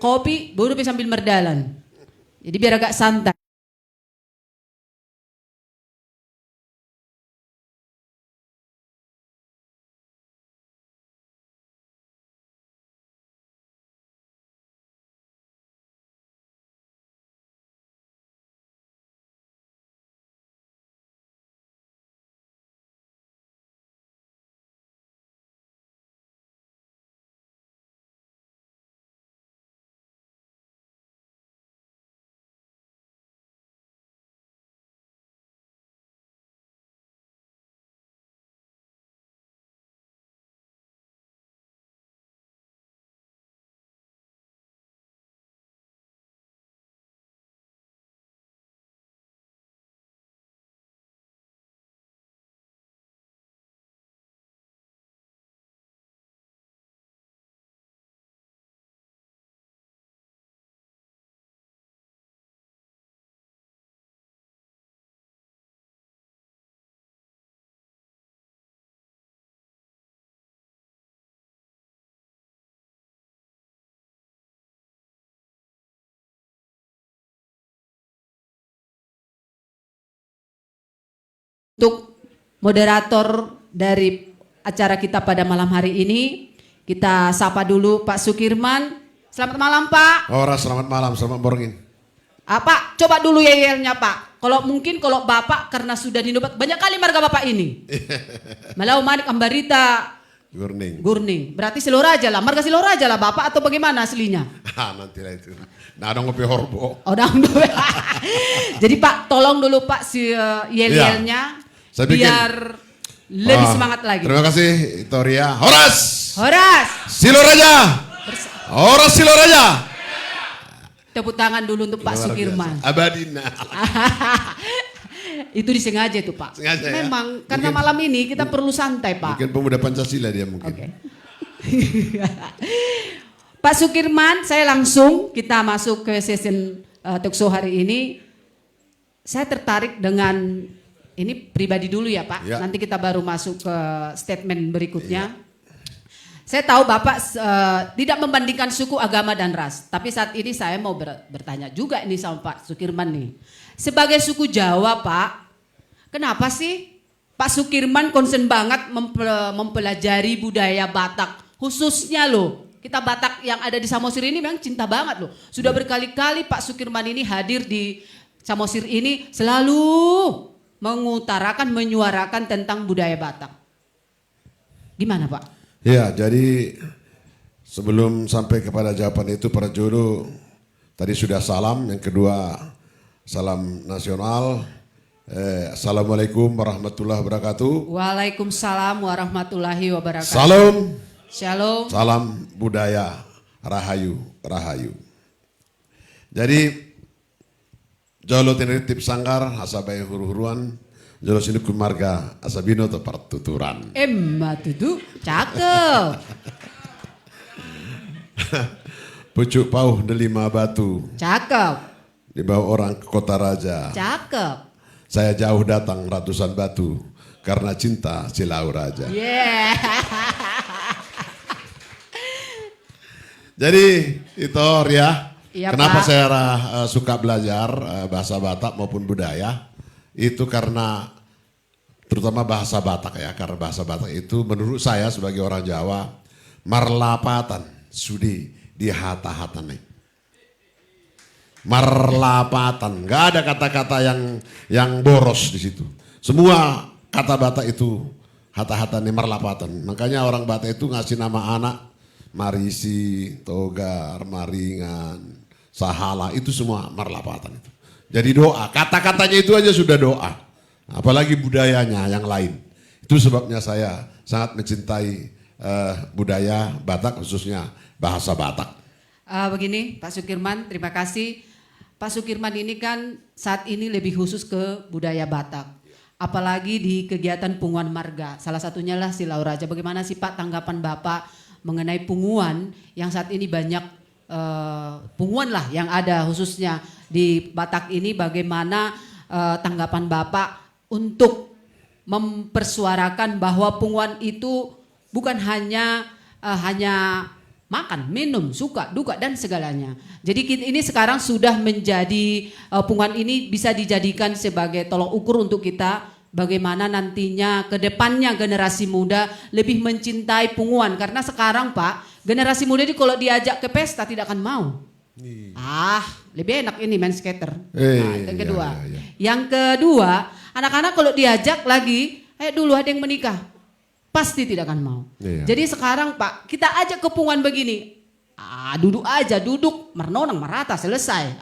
kopi, baru sambil merdalan. Jadi biar agak santai. Untuk moderator dari acara kita pada malam hari ini, kita sapa dulu Pak Sukirman. Selamat malam Pak. Ora, selamat malam, selamat morning. Pak, coba dulu yel-yelnya Pak. Kalau mungkin kalau Bapak karena sudah dinobat banyak kali marga Bapak ini. Malau manik ambarita. Gurning. Berarti Siloraja lah, marga Siloraja lah Bapak atau bagaimana aslinya? Nanti lah itu. Nah, ada ngopi horbo. Jadi Pak, tolong dulu Pak si yel-yelnya biar lebih semangat lagi. Terima kasih Itoria. Horas. Siloraja. Horas Siloraja. Tepuk tangan dulu untuk Pak Sukirman. Abadina. Itu disengaja itu Pak. Sengaja, memang ya? Karena malam ini kita perlu santai Pak. Mungkin pemuda Pancasila dia mungkin. Okay. Pak Sukirman, saya langsung kita masuk ke sesi talk show hari ini. Saya tertarik dengan ini pribadi dulu ya Pak. Ya. Nanti kita baru masuk ke statement berikutnya. Ya. Saya tahu Bapak tidak membandingkan suku, agama, dan ras. Tapi saat ini saya mau bertanya juga ini sama Pak Sukirman nih. Sebagai suku Jawa Pak, kenapa sih Pak Sukirman concern banget mempelajari budaya Batak? Khususnya loh, kita Batak yang ada di Samosir ini memang cinta banget loh. Sudah berkali-kali Pak Sukirman ini hadir di Samosir ini selalu mengutarakan, menyuarakan tentang budaya Batak. Gimana Pak? Ya, jadi sebelum sampai kepada jawaban itu para jodoh, tadi sudah salam, yang kedua salam nasional. Assalamualaikum warahmatullahi wabarakatuh. Waalaikumsalam warahmatullahi wabarakatuh. Salam. Shalom. Salam budaya, rahayu. Jadi jolo tinitip sanggar asabai huru-huruan. Jolo sini marga asabino atau partuturan. Tutu, cakep. Pucuk pauh delima batu. Cakep. Dibawa orang ke kota raja. Cakep. Saya jauh datang ratusan batu karena cinta Silau Raja. Yeah. Jadi itu Ria. Iya, kenapa Pak. saya suka belajar bahasa Batak maupun budaya? Itu karena terutama bahasa Batak ya, karena bahasa Batak itu menurut saya sebagai orang Jawa marlapatan sudi di hata-hata nih. Marlapatan, nggak ada kata-kata yang boros di situ. Semua kata Batak itu hata-hata nih marlapatan. Makanya orang Batak itu ngasih nama anak Marisi, Togar, Maringan, Sahala, itu semua marlapatan itu. Jadi doa, kata-katanya itu aja sudah doa. Apalagi budayanya yang lain. Itu sebabnya saya sangat mencintai budaya Batak, khususnya bahasa Batak. Begini Pak Sukirman, terima kasih. Pak Sukirman ini kan saat ini lebih khusus ke budaya Batak. Apalagi di kegiatan punguan marga. Salah satunya lah Silau Raja. Bagaimana sih Pak tanggapan Bapak mengenai punguan yang saat ini banyak punguan lah yang ada khususnya di Batak ini, bagaimana tanggapan Bapak untuk mempersuarakan bahwa punguan itu bukan hanya makan, minum, suka, duka dan segalanya. Jadi ini sekarang sudah menjadi punguan ini bisa dijadikan sebagai tolok ukur untuk kita bagaimana nantinya ke depannya generasi muda lebih mencintai punguan, karena sekarang Pak, generasi muda ini kalau diajak ke pesta tidak akan mau. Lebih enak ini main skater. Yang kedua. Yang kedua, anak-anak kalau diajak lagi, dulu ada yang menikah, pasti tidak akan mau. Jadi sekarang Pak, kita ajak ke punguan begini, duduk aja, duduk, merenung, merata, selesai.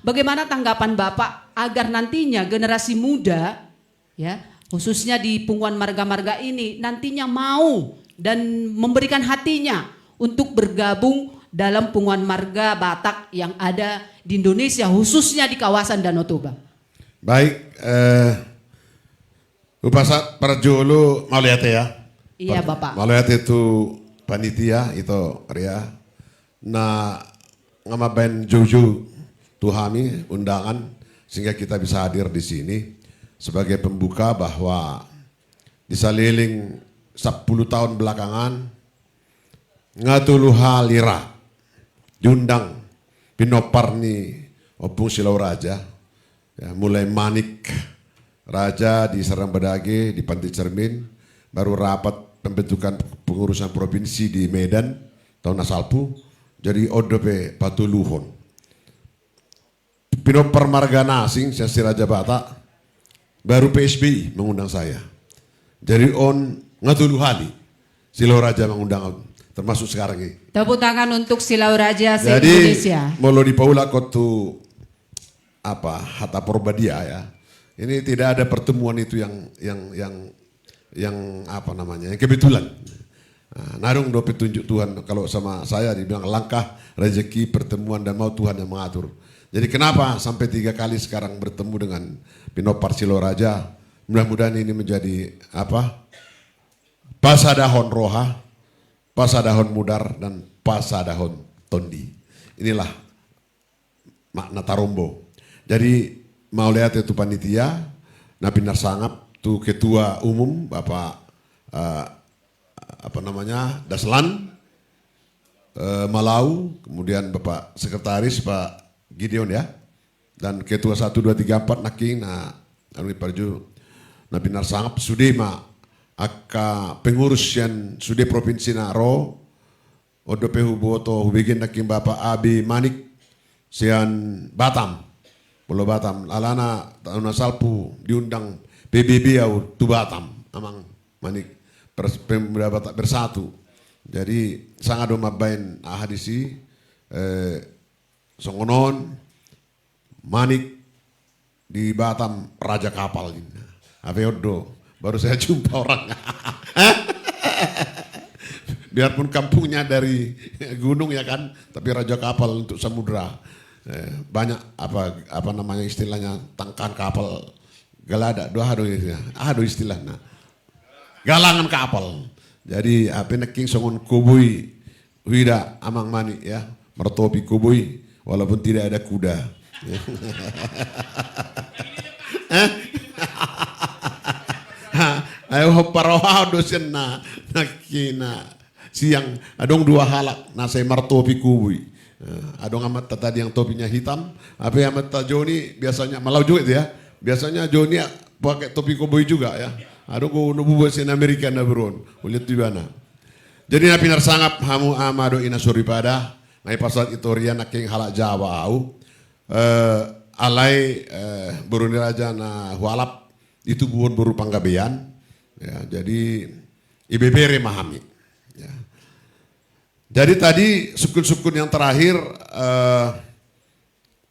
Bagaimana tanggapan Bapak agar nantinya generasi muda, ya khususnya di punguan marga-marga ini nantinya mau dan memberikan hatinya untuk bergabung dalam punguan marga Batak yang ada di Indonesia, khususnya di kawasan Danau Toba. Baik, Upasat Parjolo mauliate ya. Iya Bapak. Mauliate itu panitia itu Ria. Nah, ngamabain Jojo Tuhami undangan sehingga kita bisa hadir di sini sebagai pembuka bahwa di saliling 10 tahun belakangan ngatuluha lira diundang pinoparni opung Silau Raja ya, mulai Manik Raja di Serang Bedage di Pantai Cermin, baru rapat pembentukan pengurusan provinsi di Medan tahun asalpu jadi ODP Patuluhon pinopar marga nasing saya si Raja Batak baru PSBI mengundang saya jadi on ngatuluhali Silau Raja mengundang termasuk sekarang ini. Tepuk tangan untuk Silau Raja Jadi se-Indonesia. molo di Paula kotu Hatta Porbadia ya. Ini tidak ada pertemuan itu yang apa namanya? Yang kebetulan. Narung do petunjuk Tuhan kalau sama saya dibilang langkah rezeki pertemuan dan mau Tuhan yang mengatur. Jadi kenapa sampai 3 kali sekarang bertemu dengan Pinopar Silau Raja? Mudah-mudahan ini menjadi pasadahon roha, pasadahon mudar dan pasadahon tondi. Inilah makna Tarombo. Jadi mau lihat itu panitia, Nabinar Sangap tu ketua umum Bapak Daslan Malau, kemudian Bapak Sekretaris Pak Gideon ya, dan ketua 1 2 3 4 Naking Aruni Parju Nabinar Sangap Sudema aka pengurus yang sudah provinsi Naro odope huboto hubigin naking Bapak Abi Manik sian Batam Pulau Batam alana tahun asalpu diundang PBB au tu Batam amang Manik pemuda Batak bersatu jadi sangat domabain ahadisi songonon Manik di Batam raja kapal ini Aveodo baru saya jumpa orang. Biarpun kampungnya dari gunung ya kan, tapi raja kapal untuk samudra. Banyak apa namanya istilahnya tangkan kapal galada, ado istilahnya. Galangan kapal. Jadi apa neking songon kubui wida amang mani ya, mertopi kubui walaupun tidak ada kuda. Ayo paroha dosen nakina siang adong 2 halak nasai martopi kubui adong amat tadi yang topinya hitam apa yang amat Joni biasanya malau juga itu ya biasanya Joni pakai topi kubui juga ya adong ko nubu sen Amerika na bron ulit tibana jadi napinar sangap hamu amado ina suripada ngai pasal itoria naking halak Jawa au alai buruni raja na hualap itu buon buru panggabean ya, jadi IBB memahami. Ya. Jadi tadi sukun-sukun yang terakhir,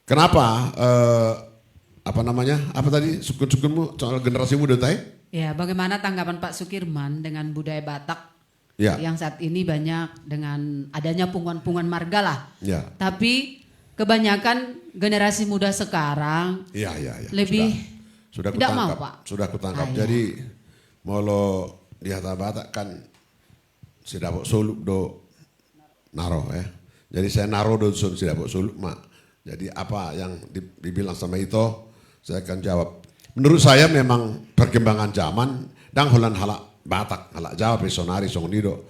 kenapa? Apa namanya? Apa tadi sukun-sukunmu soal generasi muda tadi? Ya, bagaimana tanggapan Pak Sukirman dengan budaya Batak ya. Yang saat ini banyak dengan adanya punguan-punguan marga lah. Ya. Tapi kebanyakan generasi muda sekarang ya. lebih sudah tidak kutangkap, mau Pak. Sudah kutangkap. Iya. Jadi molo di Hatta Batak kan sidapok suluk do naro ya. Jadi saya naro do sidapok suluk mak. Jadi apa yang dibilang sama itu saya akan jawab. Menurut saya memang perkembangan zaman dan holan halak Batak halak Jawa pesonari songnido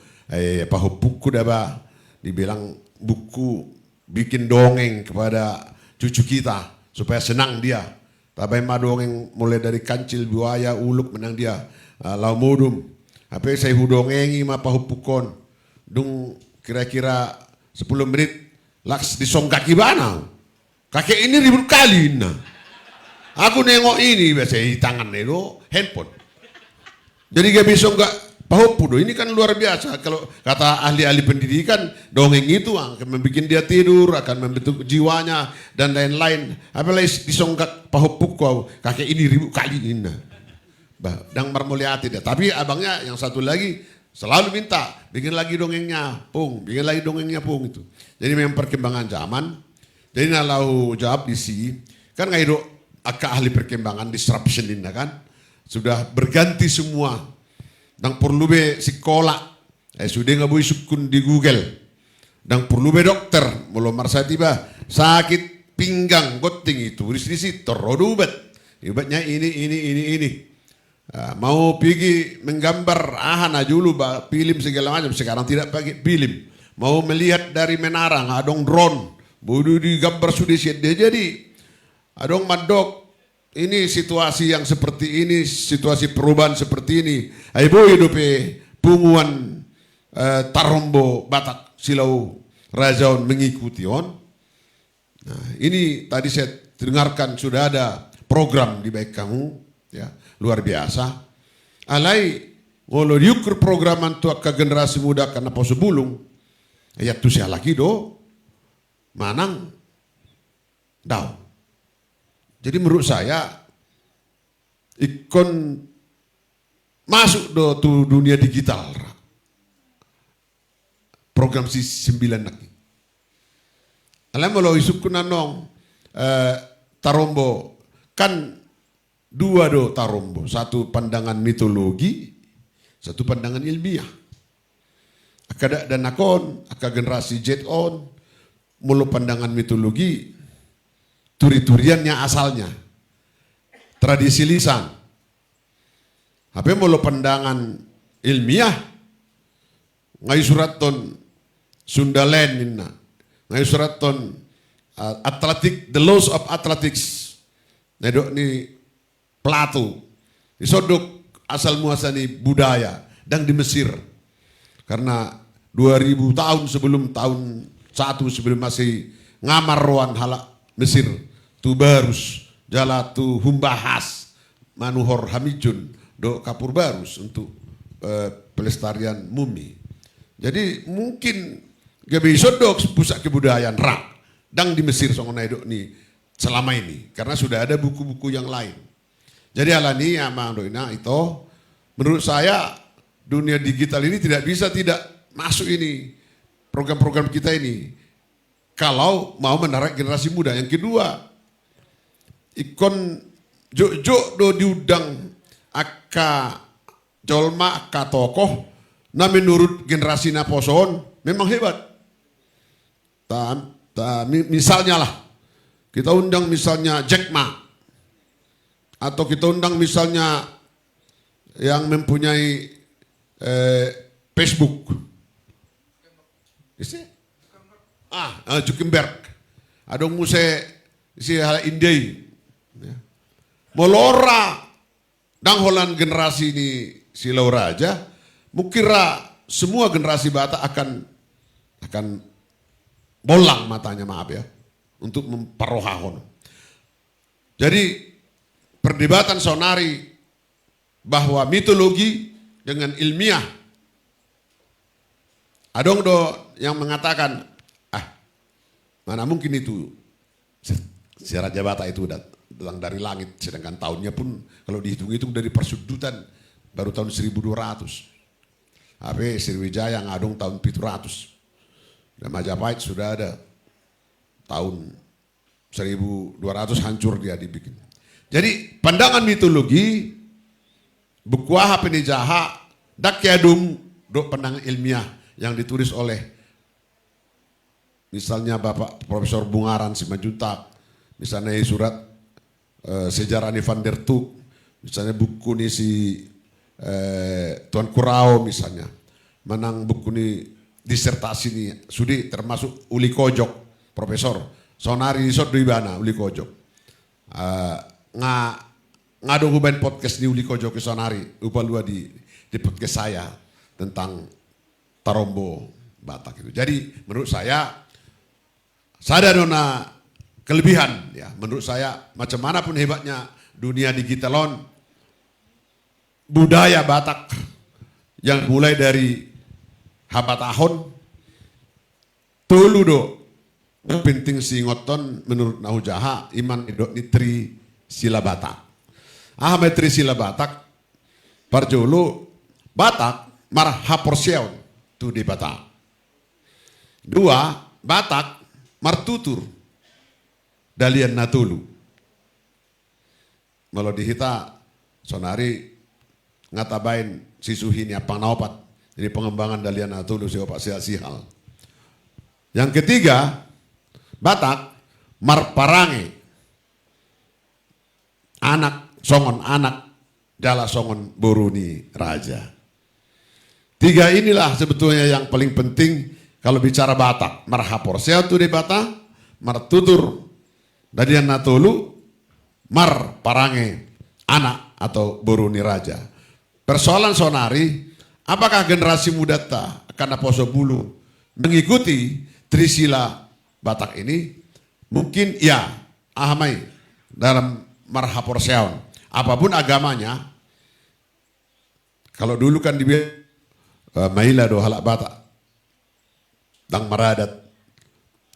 pahupuku daba dibilang buku bikin dongeng kepada cucu kita supaya senang dia. Tapi mah dongeng mulai dari kancil buaya uluk menang dia laumudum. Apa saya hudongengi mah pahupukon dung kira-kira 10 menit laks disonggaki bana. Kakek ini ribut kali nah. Aku nengok ini biasa di tangan itu handphone. Jadi gak bisa enggak pahupu. Ini kan luar biasa. Kalau kata ahli-ahli pendidikan, dongeng itu akan membuat dia tidur, akan membentuk jiwanya dan lain-lain. Apalagi disonggak pahupu kau, kakek ini ribut kali ini. Dan marmuliati dia. Tapi abangnya yang satu lagi selalu minta bikin lagi dongengnya, pung, bikin lagi dongengnya, pung itu. Jadi memang perkembangan zaman. Jadi nalau jawab di sini kan nggak itu agak ahli perkembangan disruption ini kan. Sudah berganti semua. Dan perlu be sekolah. Sudah nggak boleh sukun di Google. Dan perlu be dokter. Belum marsa tiba. Sakit pinggang, goting itu. Di sini terodubat. Obatnya ini. Mau pergi menggambar. Ahana dulu film segala macam. Sekarang tidak pakai film. Mau melihat dari menara. Adong drone. Bodoh digambar sudah siap dia. Jadi adong madok. Ini situasi yang seperti ini, situasi perubahan seperti ini. Aibo hidupe punguan Tarombo Batak Silau Rajaun mengikuti on. Nah, ini tadi saya dengarkan sudah ada program di baik kamu, ya luar biasa. Alai ngolo diukur programan tu ke generasi muda karena poso bulung. Ya tu saya lagi do manang dau. Jadi menurut saya ikon masuk do tu dunia digital. Program si 9 lagi. Alam kalau isuk kunanong Tarombo kan dua do Tarombo, satu pandangan mitologi, satu pandangan ilmiah. Akada dan akon, aka generasi jet on, mulu pandangan mitologi. Turi-turiannya asalnya. Tradisi lisan. Apa mulu pandangan ilmiah. Ngai surat ton Sundalen inna. Ngai surat ton atletik, the laws of athletics. Nedok ni Plato. Disodok asal muasal ni budaya. Dan di Mesir. Karena 2000 tahun sebelum tahun 1 sebelum masih ngamar roan halak Mesir. Tu barus, jala tu humbahas, manuhor hamijun, do kapur barus untuk pelestarian mumi. Jadi mungkin gak bisa dok pusat kebudayaan rak, dang di Mesir songonai dok ni selama ini, karena sudah ada buku-buku yang lain. Jadi alani amang doina itu, menurut saya dunia digital ini tidak bisa tidak masuk ini program-program kita ini. Kalau mau menarik generasi muda. Yang kedua, ikon jok do diudang aka jolma aka tokoh na menurut generasi naposon memang hebat. Misalnya lah, kita undang misalnya Jack Ma atau kita undang misalnya yang mempunyai Facebook. Zuckerberg. Adong muse si hal Indai. Molora dang holan generasi ini silau raja, mukira semua generasi Batak akan bolang matanya, maaf ya, untuk memperohahon. Jadi perdebatan sonari bahwa mitologi dengan ilmiah. Adong do yang mengatakan, mana mungkin itu si Raja Batak itu datang dari langit, sedangkan tahunnya pun kalau dihitung-hitung dari persudutan baru tahun 1200. Tapi Sriwijaya ngadong tahun 700. Dan Majapahit sudah ada tahun 1200 hancur dia dibikin. Jadi pandangan mitologi bukuah penijaha dakyadum do pandangan ilmiah yang ditulis oleh misalnya Bapak Profesor Bungaran Simanjuntak, misalnya surat sejarah Van der Tuk, misalnya buku ini si Tuan Kurau misalnya, menang buku ini disertasi ini sudi termasuk uli kojok profesor sonari di sot bana uli kojok ngado huban podcast di uli kojok ke sonari upal dua di podcast saya tentang Tarombo Batak itu. Jadi menurut saya ada nona kelebihan ya. Menurut saya macam mana pun hebatnya dunia digitalon, budaya Batak yang mulai dari habatahon, tulu do, penting singoton menurut Nahu Jaha iman idok nitri sila Batak. Metri sila Batak, parjolo Batak marah haporseon tu di Batak. Dua, Batak martutur dalian natulu. Kalau dihita sonari ngatabain sisuhini apang naupat. Ini pengembangan dalian natulu si opak sihal. Yang ketiga, Batak marparange. Anak songon anak jala songon boruni raja. Tiga inilah sebetulnya yang paling penting kalau bicara Batak. Marhapor seatu di Batak, martutur dadian natulu, mar parange anak atau boruni raja. Persoalan sonari, apakah generasi muda karena poso bulu mengikuti trisila Batak ini? Mungkin ya, ahamai dalam marhapor seon. Apapun agamanya, kalau dulu kan dibilang Maila do halak Batak dang maradat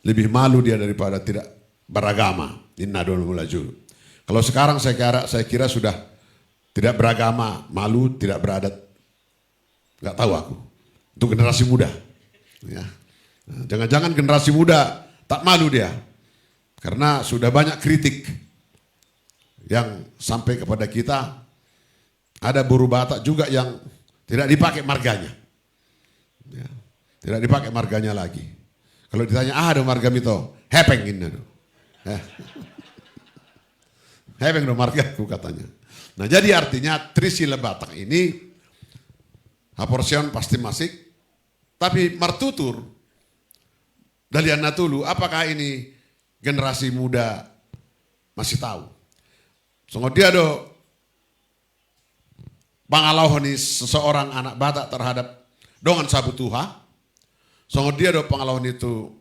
lebih malu dia daripada tidak beragama. Inna don mulaju. Kalau sekarang saya kira sudah tidak beragama, malu, tidak beradat. Nggak tahu aku. Untuk generasi muda. Ya. Jangan-jangan generasi muda tak malu dia. Karena sudah banyak kritik yang sampai kepada kita. Ada buru Batak juga yang tidak dipakai marganya. Ya. Tidak dipakai marganya lagi. Kalau ditanya, ada marga mito, hepeng ini. Hepeng do margaku katanya. Nah jadi artinya trisila Batak ini, haporsion pasti masih, tapi martutur, dalian natulu, apakah ini generasi muda masih tahu? Sungguh dia do, pangalauhani seseorang anak Batak terhadap dongan sabu Tuha, sungguh dia do pangalauhan itu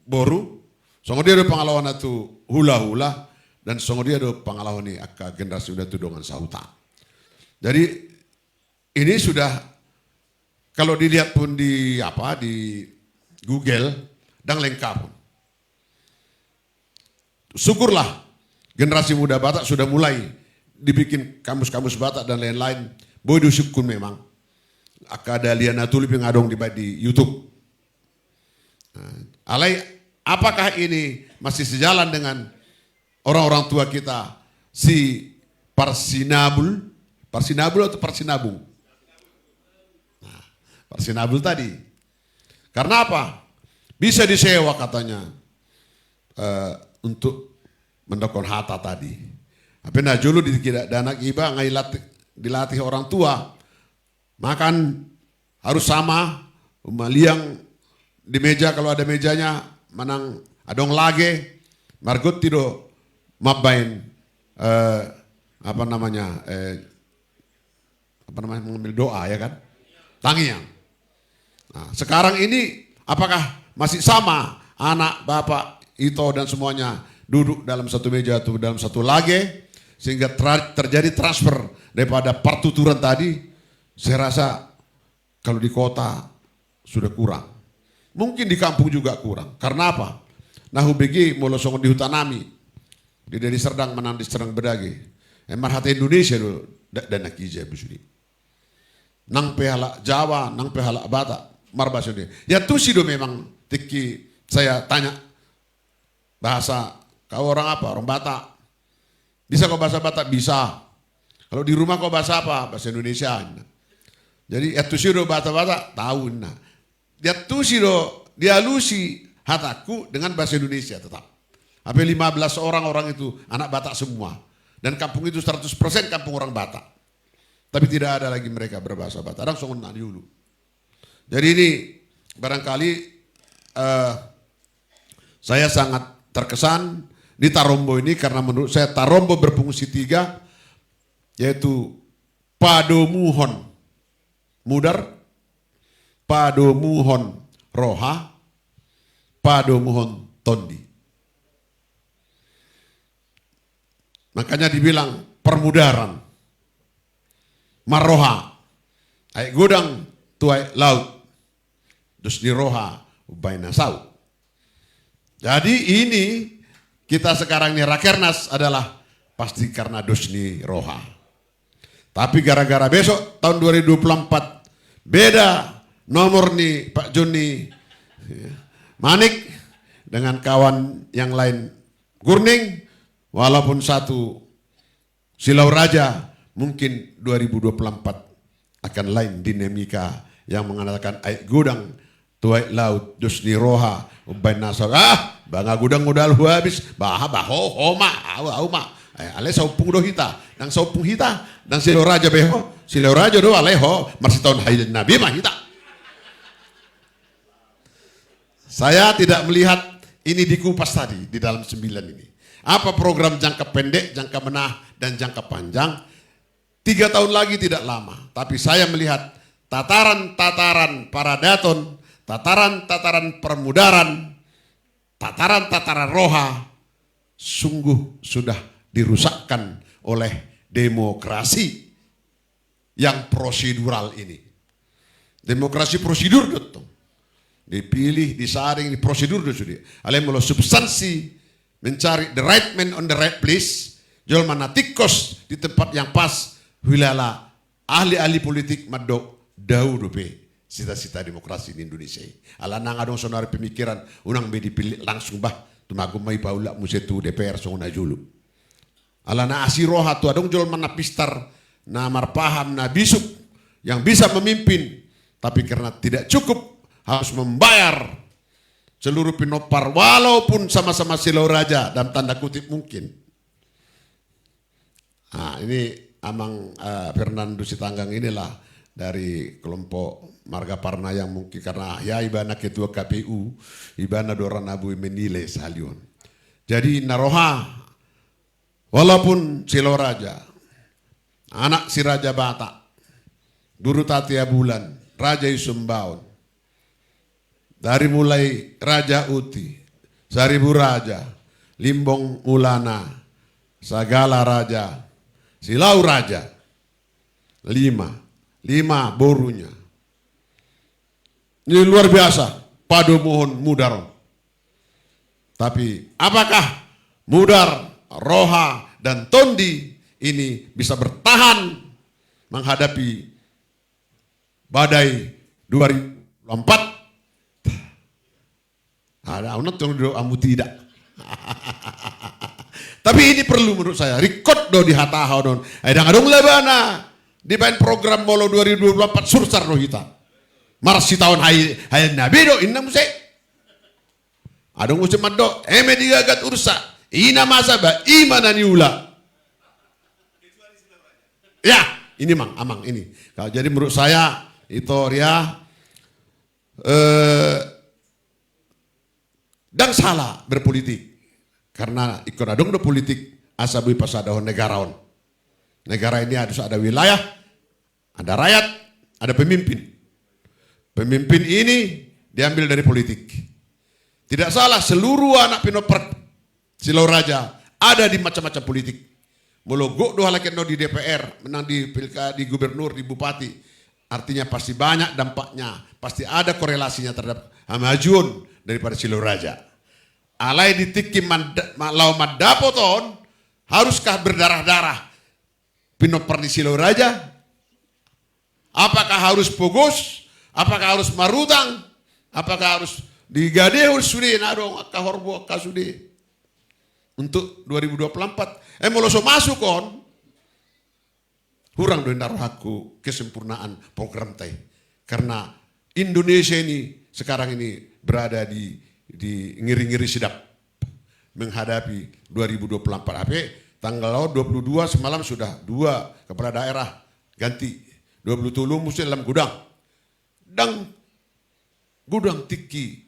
boru, sungguh dia do pangalauhan itu hula-hula, dan sungguh dia do pangalauhan ini akka generasi muda itu dongan sauta. Jadi ini sudah kalau dilihat pun di Google dan lengkap pun. Syukurlah generasi muda Batak sudah mulai dibikin kamus-kamus Batak dan lain-lain. Bodoh syukur memang. Ada liana tulip yang adong di YouTube. Alai, apakah ini masih sejalan dengan orang-orang tua kita si Parsinabul atau Parsinabung? Nah, Parsinabul tadi. Karena apa? Bisa disewa katanya untuk mendokon hata tadi. Apa nah julu dana iba dilatih orang tua. Makan harus sama, maliang di meja kalau ada mejanya, manang adong lage, margot tido mabain mengambil doa ya kan, tangiang. Nah, sekarang ini apakah masih sama anak, bapak, Ito dan semuanya duduk dalam satu meja atau dalam satu lage sehingga terjadi transfer daripada partuturan tadi? Saya rasa kalau di kota sudah kurang. Mungkin di kampung juga kurang. Karena apa? Nahu begi molosong di hutanami. Di dari Serdang menang di Serdang Bedagi. Emar hati Indonesia dulu. Dan nakija busudi. Nang pehala Jawa, nang pehala Batak. Marbas ini. Ya tuh sih do memang tiki saya tanya. Bahasa kau orang apa? Orang Batak. Bisa kau bahasa Batak? Bisa. Kalau di rumah kau bahasa apa? Bahasa Indonesia. Jadi ya tuh sih do Batak tahu nah. Ya tuh sih do dialusi hataku dengan bahasa Indonesia tetap. Sampai 15 orang itu anak Batak semua. Dan kampung itu 100% kampung orang Batak. Tapi tidak ada lagi mereka berbahasa Batak. Orang songon dulu. Jadi ini barangkali saya sangat terkesan di Tarombo ini karena menurut saya Tarombo berfungsi 3, yaitu padomuhon mudar, padomuhon roha, padomuhon tondi. Makanya dibilang permudaran, maroha, ay gudang tuai laut, dus di roha ubaina sau. Jadi ini kita sekarang ini Rakernas adalah pasti karena dusni roha. Tapi gara-gara besok tahun 2024 beda nomor nih Pak Joni Manik dengan kawan yang lain Gurning, walaupun satu Silau Raja, mungkin 2024 akan lain dinamika yang mengatakan aik gudang tuai laut dusni roha ubain nasar banga gudang udal habis baho homa auma ale saupung do hita nang saupung hita nang Silau Raja beho Silau Raja do aleho masih tahun haid nabi mah hita. Saya tidak melihat ini dikupas tadi di dalam 9 ini. Apa program jangka pendek, jangka menengah, dan jangka panjang? 3 tahun lagi tidak lama. Tapi saya melihat tataran-tataran paradaton, tataran-tataran permudaran, tataran-tataran roha, sungguh sudah dirusakkan oleh demokrasi yang prosedural ini. Demokrasi prosedur betul. Dipilih, disaring, di prosedur sudah. Ale melo substansi mencari the right man on the right place, jual mana tikos di tempat yang pas, wilala ahli-ahli politik madok daudu be cita-cita demokrasi di Indonesia. Ala nang adong sonari pemikiran unang be dipilih langsung bah tumagu mai paula musetu DPR songna julu. Ala na asiroha tu adong jual mana pistar na marpaham na bisuk yang bisa memimpin, tapi karena tidak cukup harus membayar seluruh pinopar walaupun sama-sama Silau Raja dalam tanda kutip mungkin. Nah, ini Amang Fernando Sitanggang inilah dari kelompok Marga Parna yang mungkin karena ya ibana ketua KPU, ibana doran abu menilai salion. Jadi naroha walaupun Silau Raja, anak si Raja Batak, Duru Tatia Bulan, Raja Yusumbaun, dari mulai Raja Uti, Seribu Raja, Limbong Ulana, Sagala Raja, Silau Raja, 5 borunya. Ini luar biasa, padomuhon mudar. Tapi apakah mudar, roha, dan tondi ini bisa bertahan menghadapi badai 2024? Ada anak yang amu tidak. Tapi ini perlu menurut saya record do di hatahau don. Aidang adong lebana di main program molo 2024 sursar do hita. Marsi tahun hai nabi do inna muse. Adong muse maddo eme digagat ursa. Ina masa ba imana niula. Ya, ini mang amang ini. Jadi menurut saya itu ya dan salah berpolitik karena ikut adong do politik asabui pasadahon negaraon. Negara ini harus ada wilayah, ada rakyat, ada pemimpin. Pemimpin ini diambil dari politik. Tidak salah seluruh anak pinoper Silau Raja ada di macam-macam politik. Mologok doa lagi di DPR, menang di pilkada, di gubernur, di bupati. Artinya pasti banyak dampaknya, pasti ada korelasinya terhadap kemajuan daripada Silau Raja. Alai ditiki lau madapoton, haruskah berdarah-darah pinoper di Silau Raja? Apakah harus pogos? Apakah harus marutang? Apakah harus digadehul sudi nadong kahorbo kasudi untuk 2024? Moloso masuk kon. Hurang do narohaku kesempurnaan program teh. Karena Indonesia ini sekarang ini berada di ngiri-ngiri sedap menghadapi 2024. HP tanggal 22 semalam sudah 2 kepala daerah ganti 20 tulung mesti dalam gudang. Dan gudang tiki.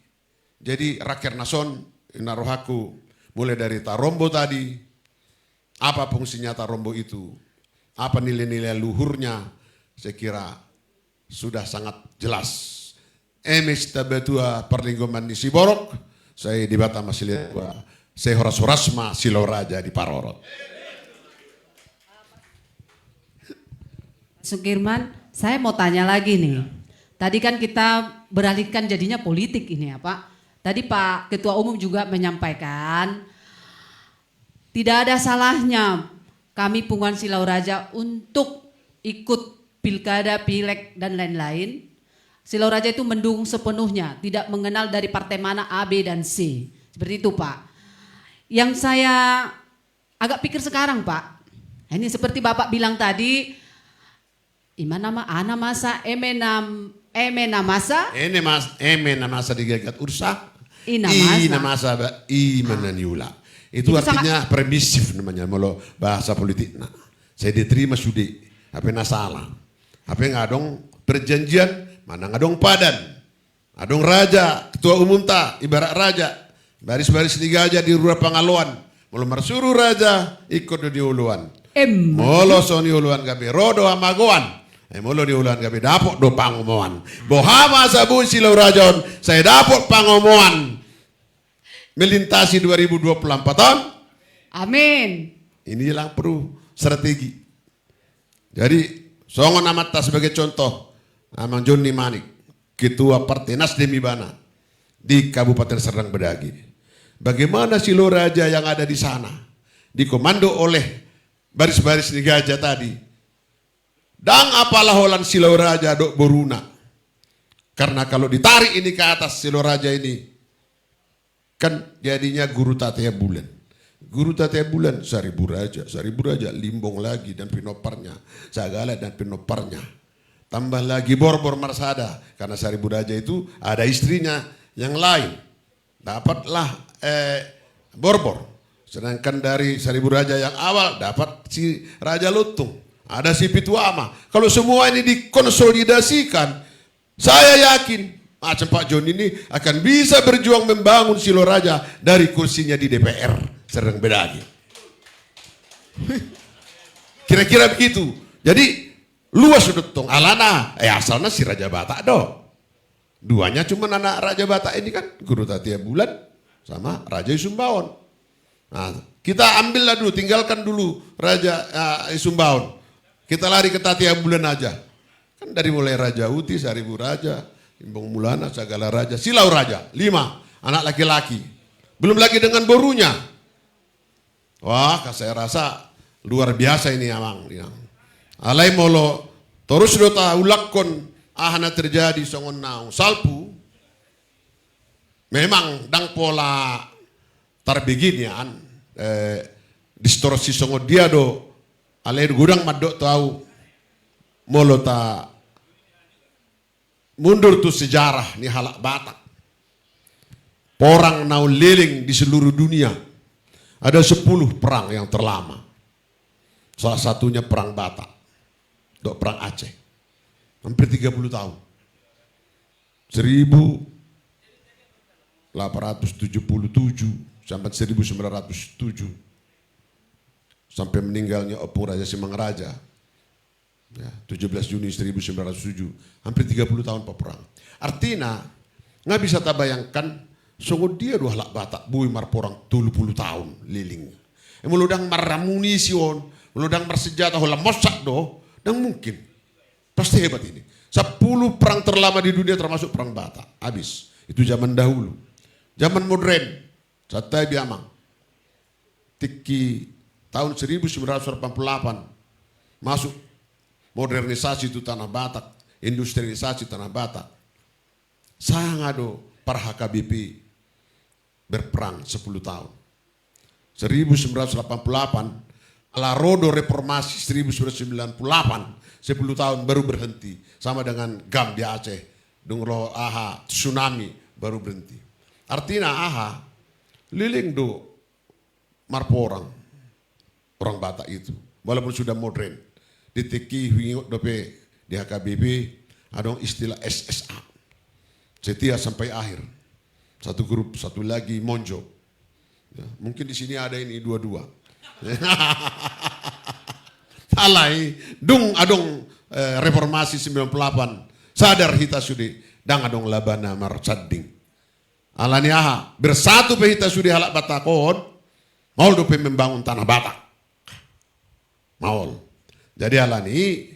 Jadi rakyat nason inarohaku mulai dari Tarombo tadi, apa fungsinya Tarombo itu, apa nilai-nilai luhurnya, saya kira sudah sangat jelas. Emes tabetua perlinggoman di Siborok, saya di Batam masih lihat saya horas-horasma Silau Raja di Parorot. Sukirman, saya mau tanya lagi nih. Tadi kan kita beralihkan jadinya politik ini ya Pak. Tadi Pak Ketua Umum juga menyampaikan tidak ada salahnya kami Punguan Silau Raja untuk ikut pilkada, pileg dan lain-lain. Silau Raja itu mendukung sepenuhnya, tidak mengenal dari partai mana A, B dan C. Seperti itu Pak. Yang saya agak pikir sekarang Pak, ini seperti Bapak bilang tadi, Iman nama ana masa emena masa Emena masa digagat ursa ina masa iman niula. Itu artinya permisif namanya kalau bahasa politik. Nah, saya diterima sudi apa salah. Apa ngadong perjanjian mana ngadong padan. Adong raja, ketua umum ta ibarat raja. Baris-baris tiga aja di rua pangaloan. Mulu marsuruh raja ikut di uluan. Molo soni uluan gabe rodo amagoan. Molo di uluan gabe dapok do pangomoan. Bohama sabu Silau Rajon, saya dapok pangomoan. Melintasi 2024 tahun. Amin. Inilah perlu strategi. Jadi songon amata sebagai contoh. Amang Joni Manik, Ketua Partai Nasdem Ibana di Kabupaten Serdang Bedagi. Bagaimana Silau Raja yang ada di sana dikomando oleh baris-baris Nigaja tadi. Dan apalah holan Silau Raja dok boruna. Karena kalau ditarik ini ke atas Silau Raja ini, kan jadinya guru tatea bulan. Guru tatea bulan Seribu Raja, Limbong lagi dan pinoparnya, Sagala dan pinoparnya. Tambah lagi Borbor Marsada, karena Seribu Raja itu ada istrinya yang lain. Dapatlah Borbor. Sedangkan dari Seribu Raja yang awal dapat si Raja Lutung. Ada si Pituama. Kalau semua ini dikonsolidasikan, saya yakin macam Pak John ini akan bisa berjuang membangun Silau Raja dari kursinya di DPR Serdang Bedagi. Kira-kira begitu. Jadi luas sudut tong alana. Asalnya si Raja Batak do. Duanya cuma anak Raja Batak ini kan Guru Tatia Bulan sama Raja Isumbaon. Nah, kita ambillah dulu, tinggalkan dulu Raja Isumbaon. Kita lari ke Tatia Bulan aja. Kan dari mulai Raja Uti, Seribu Raja, Imbong Mulana, Sagala Raja, Silau Raja, 5 anak laki-laki. Belum lagi dengan borunya. Wah, saya rasa luar biasa ini amang. Alai molo terus dota ulakon ahana terjadi songon naung salpu. Memang dang pola tarbeginian distorsi songon dia do. Alai gudang madok tahu molo ta mundur tuh sejarah ni halak Batak. Porang nau liling di seluruh dunia. Ada 10 perang yang terlama. Salah satunya perang Batak. Dok perang Aceh. Hampir 30 tahun. 1877 sampai 1907. Sampai meninggalnya Opung Raja Simangaraja. Ya, 17 Juni 1907. Hampir 30 tahun peperang. Artinya, nggak bisa tak bayangkan, sungguh dia dua lak Batak, bui marporang 30 tahun liling. Meludang maramunision, meludang marsenjata, hola mosak do, dan mungkin. Pasti hebat ini. 10 perang terlama di dunia termasuk perang Batak. Habis. Itu zaman dahulu. Zaman modern. Satai biamang. Tiki tahun 1988 masuk modernisasi itu tanah Batak, industrialisasi tanah Batak. Sangado para HKBP berperang 10 tahun. 1988 ala rodo reformasi 1998, 10 tahun baru berhenti. Sama dengan GAM di Aceh, dungro AHA tsunami baru berhenti. Artinya AHA liling do marporang orang Batak itu, walaupun sudah modern. Di TK Wingot Dope di HKBP ada istilah SSA. setia sampai akhir. Satu grup, satu lagi Monjo. Ya, mungkin di sini ada ini dua-dua. Alai, dung adong reformasi 98, sadar hita sudi, dang adong labana marcading. Alani aha, bersatu pehita sudi halak batakon, mau dope membangun tanah Batak. Maul. Jadi alani,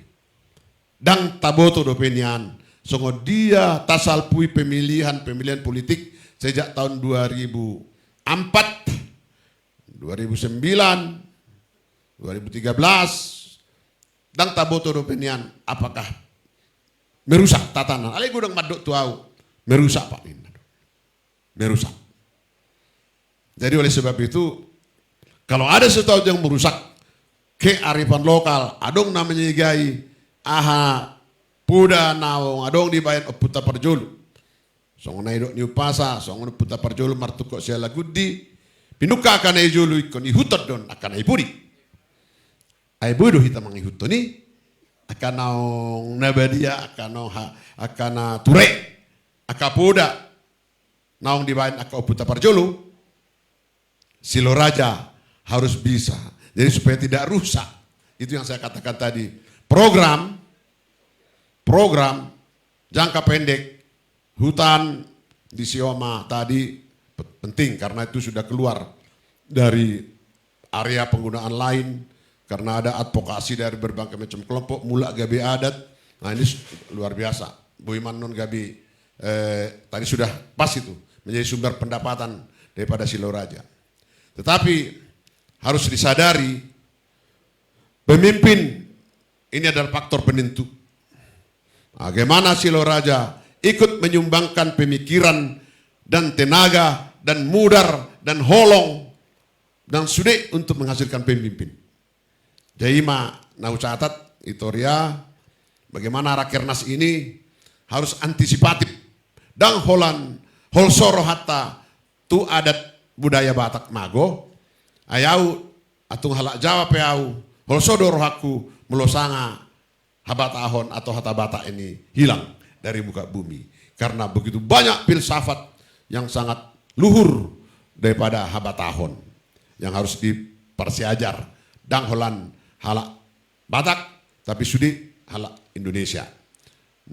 dang taboto dope nian, songo dia tasalpui pemilihan politik sejak tahun 2004, 2009, 2013, dan taboto dopenian apakah merusak tatanan. Ale gudang madok tuau merusak Pak Min. Merusak. Jadi oleh sebab itu kalau ada sesuatu yang merusak kearifan lokal, adong namanya gai aha puda naong adong dibayar puta parjolu. Song naidok niu pasa, song puta parjolu martukok siala gudi. Pinuka akan jolu ikon ihutot don akan ibudi. Ay bodo hita mangihuto ni akan naong nabadia akan ture akapoda naong dibayan oputa parjolo Siloraja harus bisa. Jadi supaya tidak rusak. Itu yang saya katakan tadi. Program jangka pendek hutan di Sioma tadi penting karena itu sudah keluar dari area penggunaan lain. Karena ada advokasi dari berbagai macam kelompok, mulak gabi adat. Nah ini luar biasa. Bu Iman non gabi tadi sudah pas itu. Menjadi sumber pendapatan daripada Siloraja. Tetapi harus disadari pemimpin ini adalah faktor penentu. Bagaimana Siloraja ikut menyumbangkan pemikiran dan tenaga dan mudar dan holong dan sude untuk menghasilkan pemimpin. Jaima nau catat Itoria bagaimana Rakernas ini harus antisipatif dan holsoro hatta tu adat budaya Batak mago ayau atung halak Jawa peau holsodoro haku melosanga habatahon atau hata Batak ini hilang dari muka bumi karena begitu banyak filsafat yang sangat luhur daripada habatahon yang harus dipersiajar dan halak Batak tapi sudi halak Indonesia.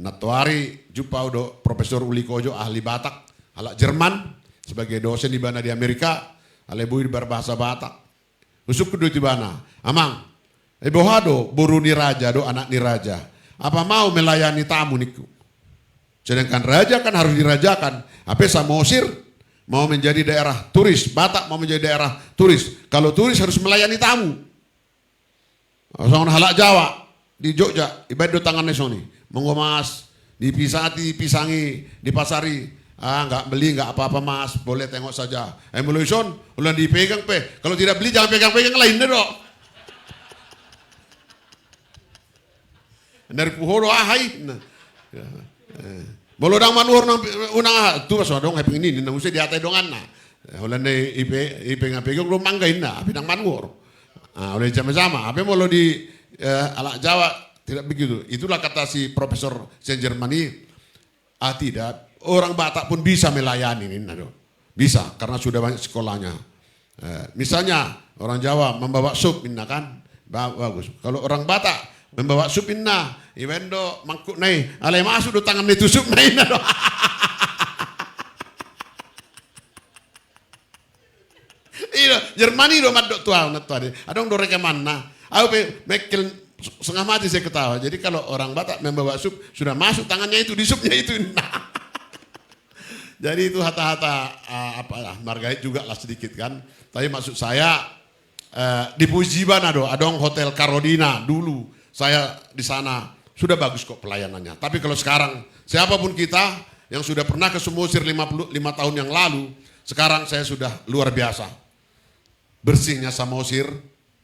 Natuari jupau do Profesor Uli Kojo ahli Batak halak Jerman sebagai dosen di bana di Amerika alebui berbahasa Batak. Usuk kedua di bana. Amang bohado buru ni raja do anak ni raja. Apa mau melayani tamu niku? Sedangkan raja kan harus dirajakan. Apa Samosir mau menjadi daerah turis, Batak mau menjadi daerah turis. Kalau turis harus melayani tamu. Orang halak Jawa di Jogja, ibadah tangannya soni, mengomas, dipisati, dipisangi, dipasari, nggak beli nggak apa-apa mas, boleh tengok saja. Mulai son, ulang dipegang pe, kalau tidak beli jangan pegang-pegang lain deh dok. Dari puhoro ahai, bolodang manuhor unang tu pas dong heping ini, nang usai di atas dongan na, ulang di ipe pegang lo manggain na, bidang manuhor. Oleh sama-sama, apa mau di alak Jawa tidak begitu. Itulah kata si Profesor Saint Germani. Tidak, orang Batak pun bisa melayani ini, bisa karena sudah banyak sekolahnya. Misalnya orang Jawa membawa sup inna kan, bagus. Kalau orang Batak membawa sup inna, iwendo mangkuk nai, alai masuk do tangan itu sup nai inna do. Jermani do madok tuau na tuade. Adong do rekaman na. Aku mekel setengah mati saya ketawa. Jadi kalau orang Batak membawa sup sudah masuk tangannya itu di supnya itu. Nah. Jadi itu hata-hata margait juga lah sedikit kan. Tapi maksud saya di Pujibana do adong Hotel Carolina dulu saya di sana sudah bagus kok pelayanannya. Tapi kalau sekarang siapapun kita yang sudah pernah ke Samosir 55 tahun yang lalu, sekarang saya sudah luar biasa. Bersihnya Samosir,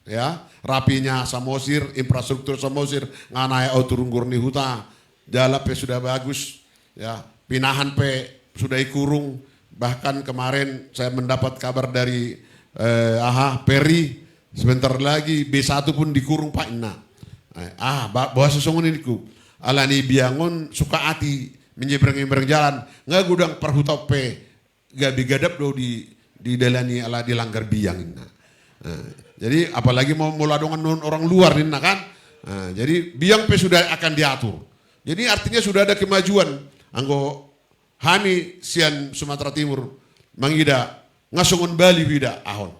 ya, rapinya Samosir, infrastruktur Samosir, nganai turunggur ni huta, jalan pe sudah bagus, ya, pinahan pe sudah ikurung, bahkan kemarin saya mendapat kabar dari Peri, sebentar lagi B1 pun dikurung Pak Ina. Bahwa sesungguhnya niku, alani biangun suka hati menyeberang jalan nggak gudang perhutope gabi gadap do di dalani ala dilanggar biang nah. Jadi apalagi mau ladongan orang luar ini kan. Jadi biang pe sudah akan diatur. Jadi artinya sudah ada kemajuan. Anggo hani sian Sumatera Timur mangida ngasungun Bali wida ahon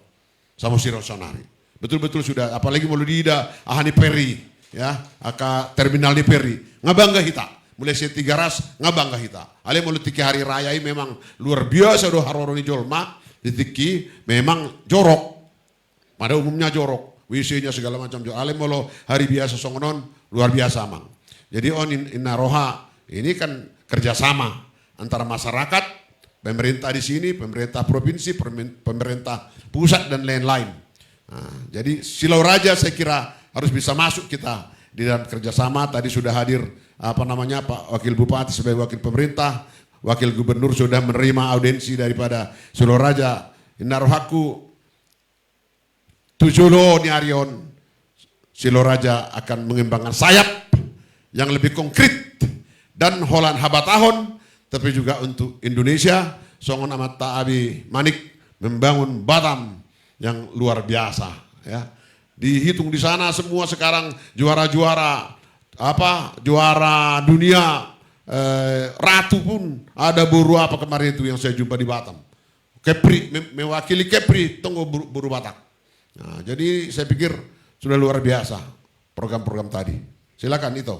sama Siro Sonari. Betul-betul sudah apalagi mau dida ahani peri ya aka terminal di peri ngabangga hita. Mulai setiga ras ngabangga hita. Ale mau tiki hari raya ini memang luar biasa do haroroni jolma ditiki memang jorok. Pada umumnya jorok, WC-nya segala macam jorok. Ale mau hari biasa songonon luar biasa mang. Jadi inna roha ini kan kerjasama antara masyarakat, pemerintah di sini, pemerintah provinsi, pemerintah pusat dan lain-lain. Nah, jadi Silau Raja saya kira harus bisa masuk kita di dalam kerjasama. Tadi sudah hadir Pak Wakil Bupati sebagai wakil pemerintah, Wakil Gubernur sudah menerima audiensi daripada Silau Raja. Inna rohaku tujulo ni Arion Silau Raja akan mengembangkan sayap yang lebih konkret dan holan habatahon, tapi juga untuk Indonesia songon amat ta'abi manik membangun Batam yang luar biasa ya. Dihitung di sana semua sekarang juara-juara juara dunia ratu pun ada buru apa kemarin itu yang saya jumpa di Batam. Kepri mewakili Kepri tunggu buru Batak. Nah, jadi saya pikir sudah luar biasa program-program tadi. Silakan itu.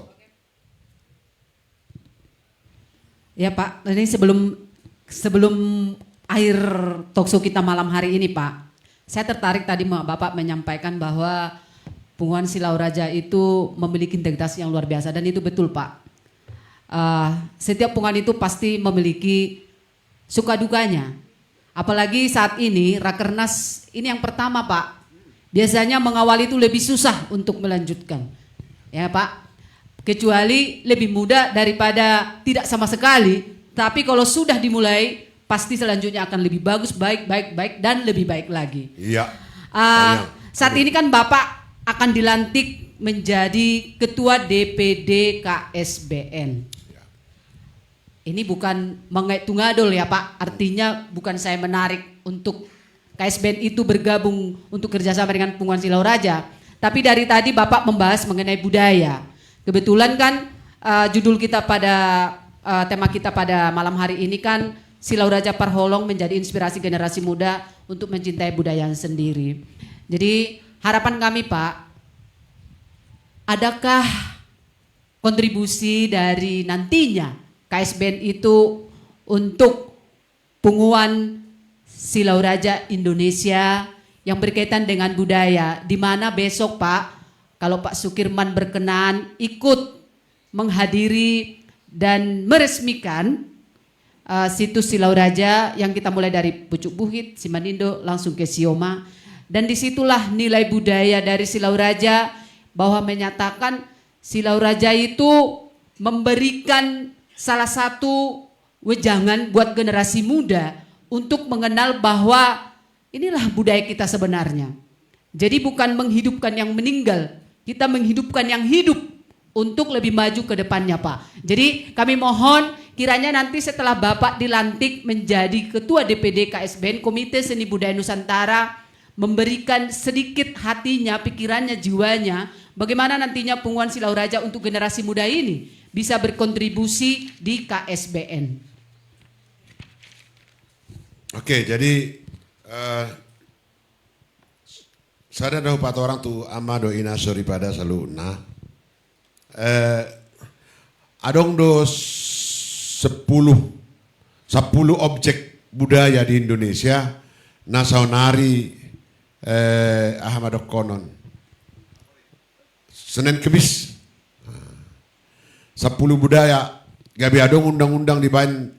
Ya Pak, ini sebelum akhir talkshow kita malam hari ini Pak, saya tertarik tadi Bapak menyampaikan bahwa Punguan Silau Raja itu memiliki integritas yang luar biasa dan itu betul Pak. Setiap punguan itu pasti memiliki suka dukanya. Apalagi saat ini Rakernas ini yang pertama Pak. Biasanya mengawali itu lebih susah untuk melanjutkan. Ya Pak, kecuali lebih mudah daripada tidak sama sekali. Tapi kalau sudah dimulai, pasti selanjutnya akan lebih bagus, baik dan lebih baik lagi. Iya. Saat ini kan Bapak akan dilantik menjadi Ketua DPD KSBN. Ini bukan mengait tungadol ya Pak, artinya bukan saya menarik untuk KSBN itu bergabung untuk kerjasama dengan Punguan Silau Raja. Tapi dari tadi Bapak membahas mengenai budaya. Kebetulan kan judul kita pada tema kita pada malam hari ini kan Silau Raja Parholong menjadi inspirasi generasi muda untuk mencintai budaya sendiri. Jadi harapan kami Pak, adakah kontribusi dari nantinya KSBN itu untuk Punguan Silau Raja Indonesia yang berkaitan dengan budaya, di mana besok Pak, kalau Pak Sukirman berkenan ikut menghadiri dan meresmikan situs Silau Raja yang kita mulai dari Pucuk Buhit, Simanindo langsung ke Sioma, dan disitulah nilai budaya dari Silau Raja bahwa menyatakan Silau Raja itu memberikan salah satu wejangan buat generasi muda untuk mengenal bahwa inilah budaya kita sebenarnya. Jadi bukan menghidupkan yang meninggal, kita menghidupkan yang hidup untuk lebih maju ke depannya Pak. Jadi kami mohon kiranya nanti setelah Bapak dilantik menjadi Ketua DPD KSBN Komite Seni Budaya Nusantara, memberikan sedikit hatinya, pikirannya, jiwanya, bagaimana nantinya Punguan Silau Raja untuk generasi muda ini bisa berkontribusi di KSBN. Oke, jadi saya dah empat orang tu amado ina sorry pada selalu nah. Adong do 10 objek budaya di Indonesia nasaunari Ahmad Konon Senin Kemis 10 budaya gabi adong undang-undang di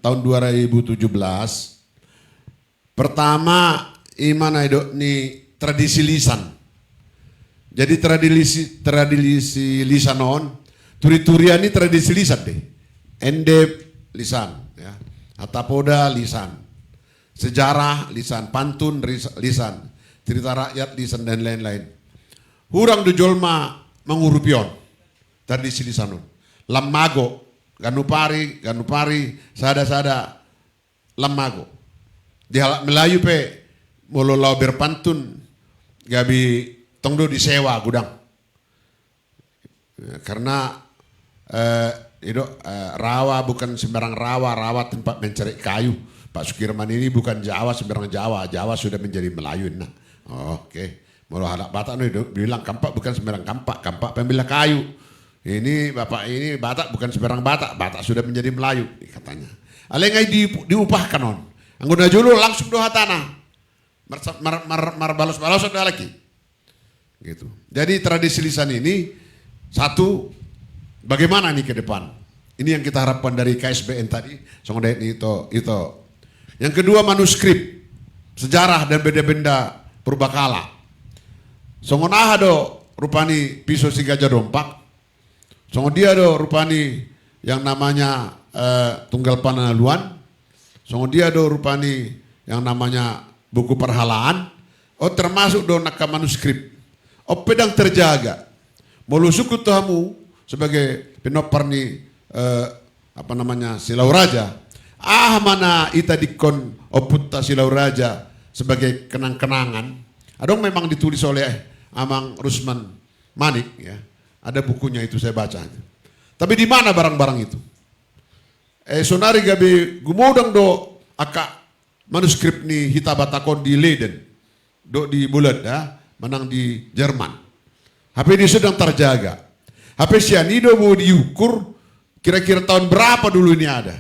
tahun 2017. Pertama iman aidok ni tradisi lisan. Jadi tradisi lisanon, turi-turian ini tradisi lisan deh. Endep lisan, ya. Atapoda lisan. Sejarah lisan, pantun lisan, cerita rakyat lisan dan lain-lain. Hurang dujolma mengurupion tradisi lisanon. Lamago Ganupari, sada lamago. Di halak Melayu pe mololau berpantun gabi tongdo disewa gudang. Karena rawa bukan sembarang rawa tempat mencari kayu. Pak Sukirman ini bukan Jawa sembarang Jawa sudah menjadi Melayu. Nah, oke. Molo halak Batak bilang kampak bukan sembarang kampak pemilah kayu. Ini bapak ini Batak bukan sembarang Batak sudah menjadi Melayu katanya. Alengai diupahkan on. Angguna julu langsung doha tanah. Mar balos ada lagi. Gitu. Jadi tradisi lisan ini satu, bagaimana nih ke depan? Ini yang kita harapkan dari KSBN tadi. Itu. Yang kedua manuskrip sejarah dan benda-benda purbakala. Songonaha do rupani pisau si gajah dompak. Songo dia do rupani yang namanya tunggal panaluan. Songo dia do rupani yang namanya buku perhalaan. Termasuk do nakka manuskrip. Pedang terjaga. Molu suku tamu sebagai penopar ni Silau Raja. Mana ita dikon oputta Silau Raja sebagai kenang-kenangan. Adong memang ditulis oleh Amang Rusman Manik ya. Ada bukunya itu saya baca. Tapi di mana barang-barang itu? Sonari gabe gumodang do aka manuskrip ni hitabatakon di Leiden. Do di Bulat ya. Menang di Jerman. HP ini sedang terjaga. HP sianido mau diukur kira-kira tahun berapa dulu ini ada.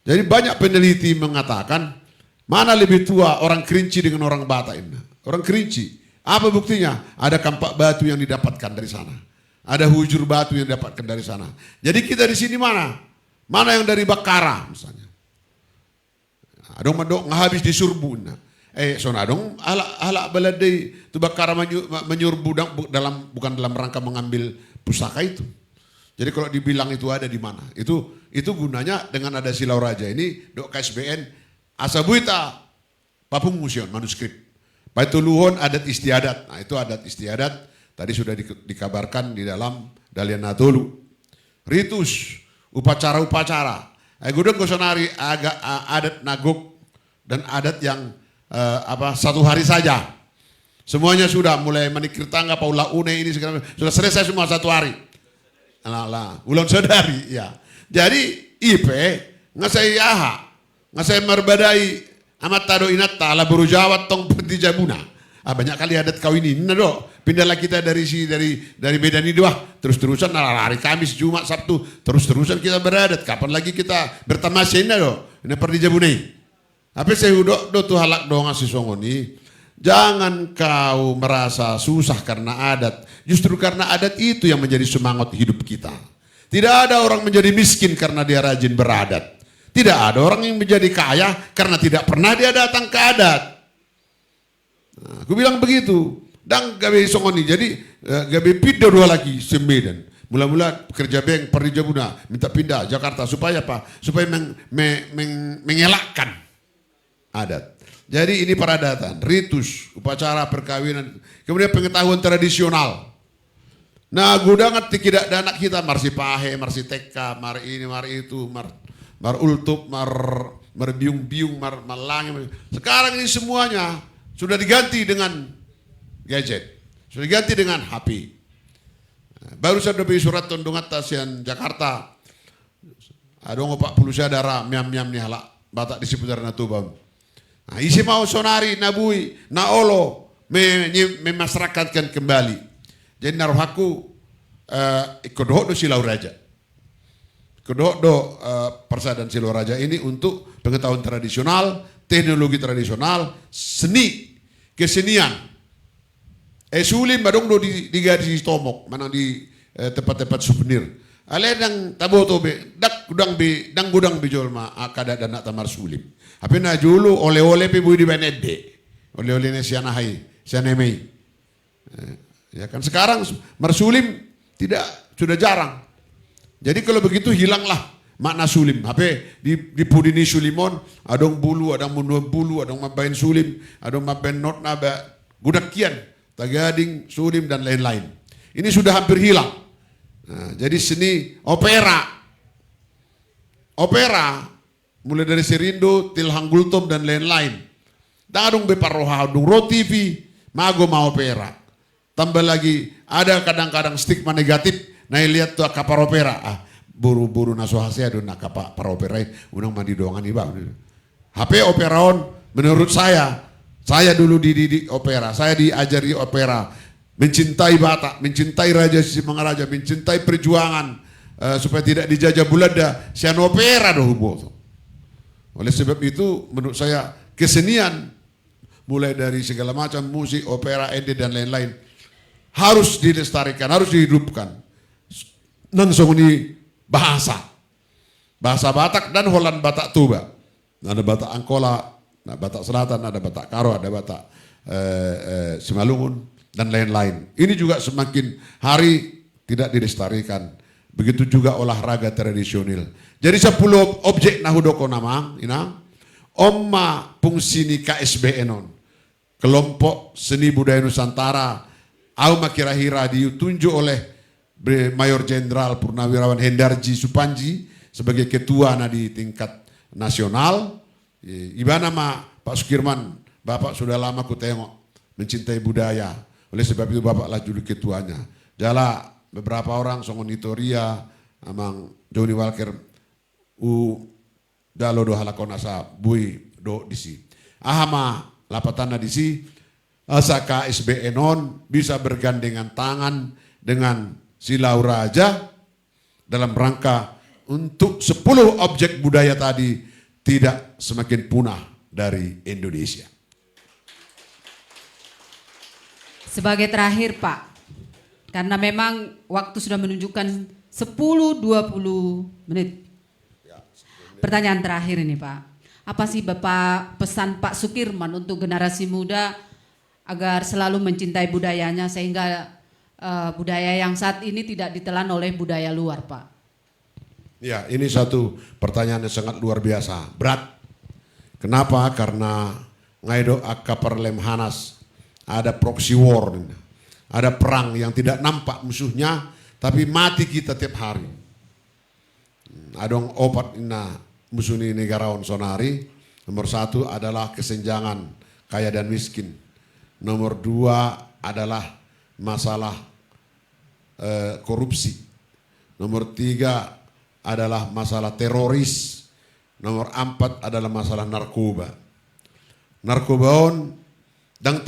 Jadi banyak peneliti mengatakan mana lebih tua orang Kerinci dengan orang Batak ini. Orang Kerinci. Apa buktinya? Ada kampak batu yang didapatkan dari sana. Ada hujur batu yang didapatkan dari sana. Jadi kita di sini mana? Mana yang dari Bakara misalnya. Adong mandok ngahabis di Surbun. Sonadong ala baladai tu Bakara menyurbu bukan dalam rangka mengambil pusaka itu. Jadi kalau dibilang itu ada di mana? Itu gunanya dengan ada Silau Raja ini dok KSBN asabuita papung museum manuskrip. Paituluhon adat istiadat. Nah itu adat istiadat tadi sudah dikabarkan di dalam Dalian Natolu. Ritus, upacara-upacara. Gudang gosonari agak adat nagok dan adat yang satu hari saja. Semuanya sudah mulai menikir tangga paula une ini segala sudah selesai semua satu hari. Ulang sadari ya. Jadi ngasai merbadai amat tado inata ala berujawat tong perti jabuna. Banyak kali adat kau ini. Nado pindahlah kita dari Medan ini terus-terusan hari Kamis, Jumat, Sabtu terus-terusan kita beradat. Kapan lagi kita bertamasya ini perti jabunai. Tapi saya udah tuh halak doang ngasih songoni. Jangan kau merasa susah karena adat. Justru karena adat itu yang menjadi semangat hidup kita. Tidak ada orang menjadi miskin karena dia rajin beradat. Tidak ada orang yang menjadi kaya karena tidak pernah dia datang ke adat. Nah, aku bilang begitu. Dan gabe songoni. Jadi gabe pindah dua lagi Medan. Mula-mula kerja bank pergi Jabuna minta pindah Jakarta supaya apa? Supaya mengelakkan adat. Jadi ini peradatan, ritus, upacara perkawinan, kemudian pengetahuan tradisional. Nah, gudangan tidak ada anak kita marsi pahe, marsi teka, mar ini, mar itu, mar ultup, mar biung-biung, mar malang. Sekarang ini semuanya sudah diganti dengan gadget, sudah diganti dengan HP. Baru saja beri surat tondong atasian Jakarta. Ada ngopak puluh sadara miam-miam nih halak Batak di seputar Natubam. Nah, isi mau sonari nabui naolo memasyarakatkan kembali. Jadi naruhaku ikodoh do Silau Raja. Ikodoh do Persada dan Silau Raja ini untuk pengetahuan tradisional, teknologi tradisional, seni, kesenian. Sulim badong do di gadis tomok, mana di tempat-tempat souvenir. Ale dang tabo to be dak gudang be jol ma akada dan tamar sulim. Tapi na julu oleh-oleh pe bui di benede. Oleh-oleh ne siana hai, siana mei. Ya kan sekarang marsulim tidak sudah jarang. Jadi kalau begitu hilanglah makna sulim. Hape di pudini sulimon adong bulu, adong munduan bulu, adong mabain sulim, adong mabain not naba gudakian, tagading, sulim dan lain-lain. Ini sudah hampir hilang. Nah, jadi seni opera opera mulai dari Serindo, Tilhang Gultom dan lain-lain. Dadung beparoha dung ro TV, mago ma opera. Tambah lagi ada kadang-kadang stigma negatif. Nah lihat tuh kapar opera, buru-buru nasuhasya do nak kapar opera, unang mandi doangan iba. HP operaon menurut saya dulu dididik opera, saya diajari opera, mencintai Batak, mencintai Raja Sisingamaraja, mencintai perjuangan supaya tidak dijajah Belanda, sian opera do hubo. Oleh sebab itu menurut saya kesenian mulai dari segala macam musik, opera, ende dan lain-lain harus dilestarikan, harus dihidupkan. Nangsung ini bahasa Batak dan Holland Batak Tuba. Ada Batak Angkola, ada Batak Selatan, ada Batak Karo, ada Batak Simalungun dan lain-lain. Ini juga semakin hari tidak dilestarikan. Begitu juga olahraga tradisional. Jadi 10 objek nahudoko namang, Omma Pungsini KSBN, kelompok seni budaya Nusantara, Auma Kirahira ditunjuk oleh Mayor Jenderal Purnawirawan Hendarji Supanji sebagai ketua di tingkat nasional. Iba nama Pak Sukirman, Bapak sudah lama ku tengok mencintai budaya. Oleh sebab itu Bapak lah jadi ketuanya. Jala beberapa orang songonitoria, amang Joni Walker, dalo do halakon asa bui do disi. Ahama lapatana disi asa KSBN bisa bergandengan tangan dengan Silau Raja dalam rangka untuk 10 objek budaya tadi tidak semakin punah dari Indonesia. Sebagai terakhir Pak, karena memang waktu sudah menunjukkan 10-20 menit. Pertanyaan terakhir ini Pak, apa sih Bapak pesan Pak Sukirman untuk generasi muda agar selalu mencintai budayanya sehingga budaya yang saat ini tidak ditelan oleh budaya luar Pak? Ya, ini satu pertanyaan yang sangat luar biasa, berat. Kenapa? Karena ngaido akapar lemhanas, ada proxy war, ada perang yang tidak nampak musuhnya, tapi mati kita tiap hari. Adong opat ina musuh ini negarawan sonari. Nomor 1 adalah kesenjangan kaya dan miskin. Nomor 2 adalah masalah korupsi. Nomor 3 adalah masalah teroris. Nomor 4 adalah masalah narkoba. Narkobaon dan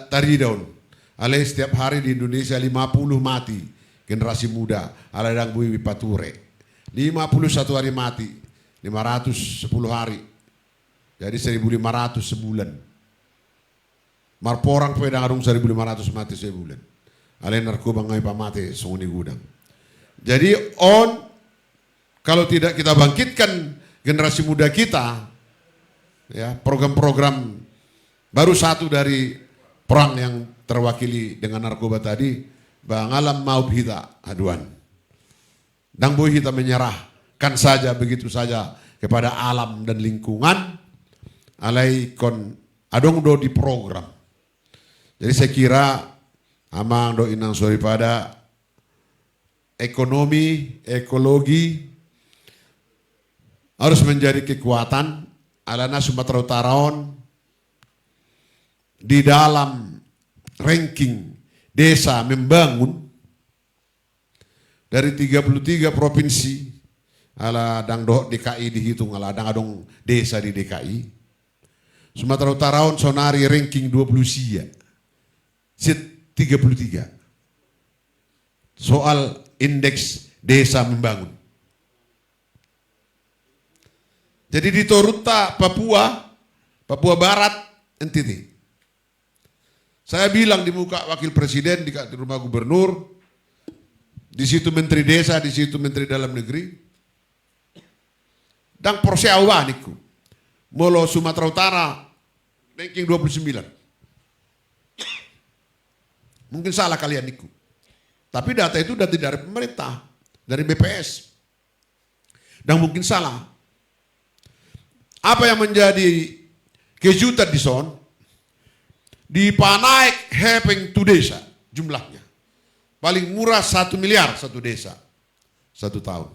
taridaun. Alai setiap hari di Indonesia 50 mati generasi muda. Alai dang bui pature. 51 hari mati. 510 hari. Jadi 1.500 sebulan. Marporang pedang arung 1.500 mati sebulan. Alai narkoba ngai pamate songoni gudang. Jadi kalau tidak kita bangkitkan generasi muda kita, ya program-program baru satu dari perang yang terwakili dengan narkoba tadi, bangalam mau kita aduan. Dan boleh kita menyerahkan saja begitu saja kepada alam dan lingkungan, alai kon adong do di program. Jadi saya kira amang do inang sorry pada ekonomi, ekologi harus menjadi kekuatan. Alana Sumatera Utaraon di dalam ranking desa membangun dari 33 provinsi, ala dang doh DKI dihitung, ala dang adong desa di DKI. Sumatera Utaraon sonari ranking 20 sia. Sit 33. Soal indeks desa membangun. Jadi di Toruta, Papua Barat, entiti. Saya bilang di muka wakil presiden di rumah gubernur, di situ menteri desa, di situ menteri dalam negeri. Dan Porseawa niku. Molo Sumatera Utara, ranking 29. Mungkin salah kalian niku. Tapi data itu data dari pemerintah, dari BPS. Dan mungkin salah. Apa yang menjadi kejutan di son? Di Panaik Hepeng tu desa jumlahnya. Paling murah 1 miliar satu desa. 1 tahun.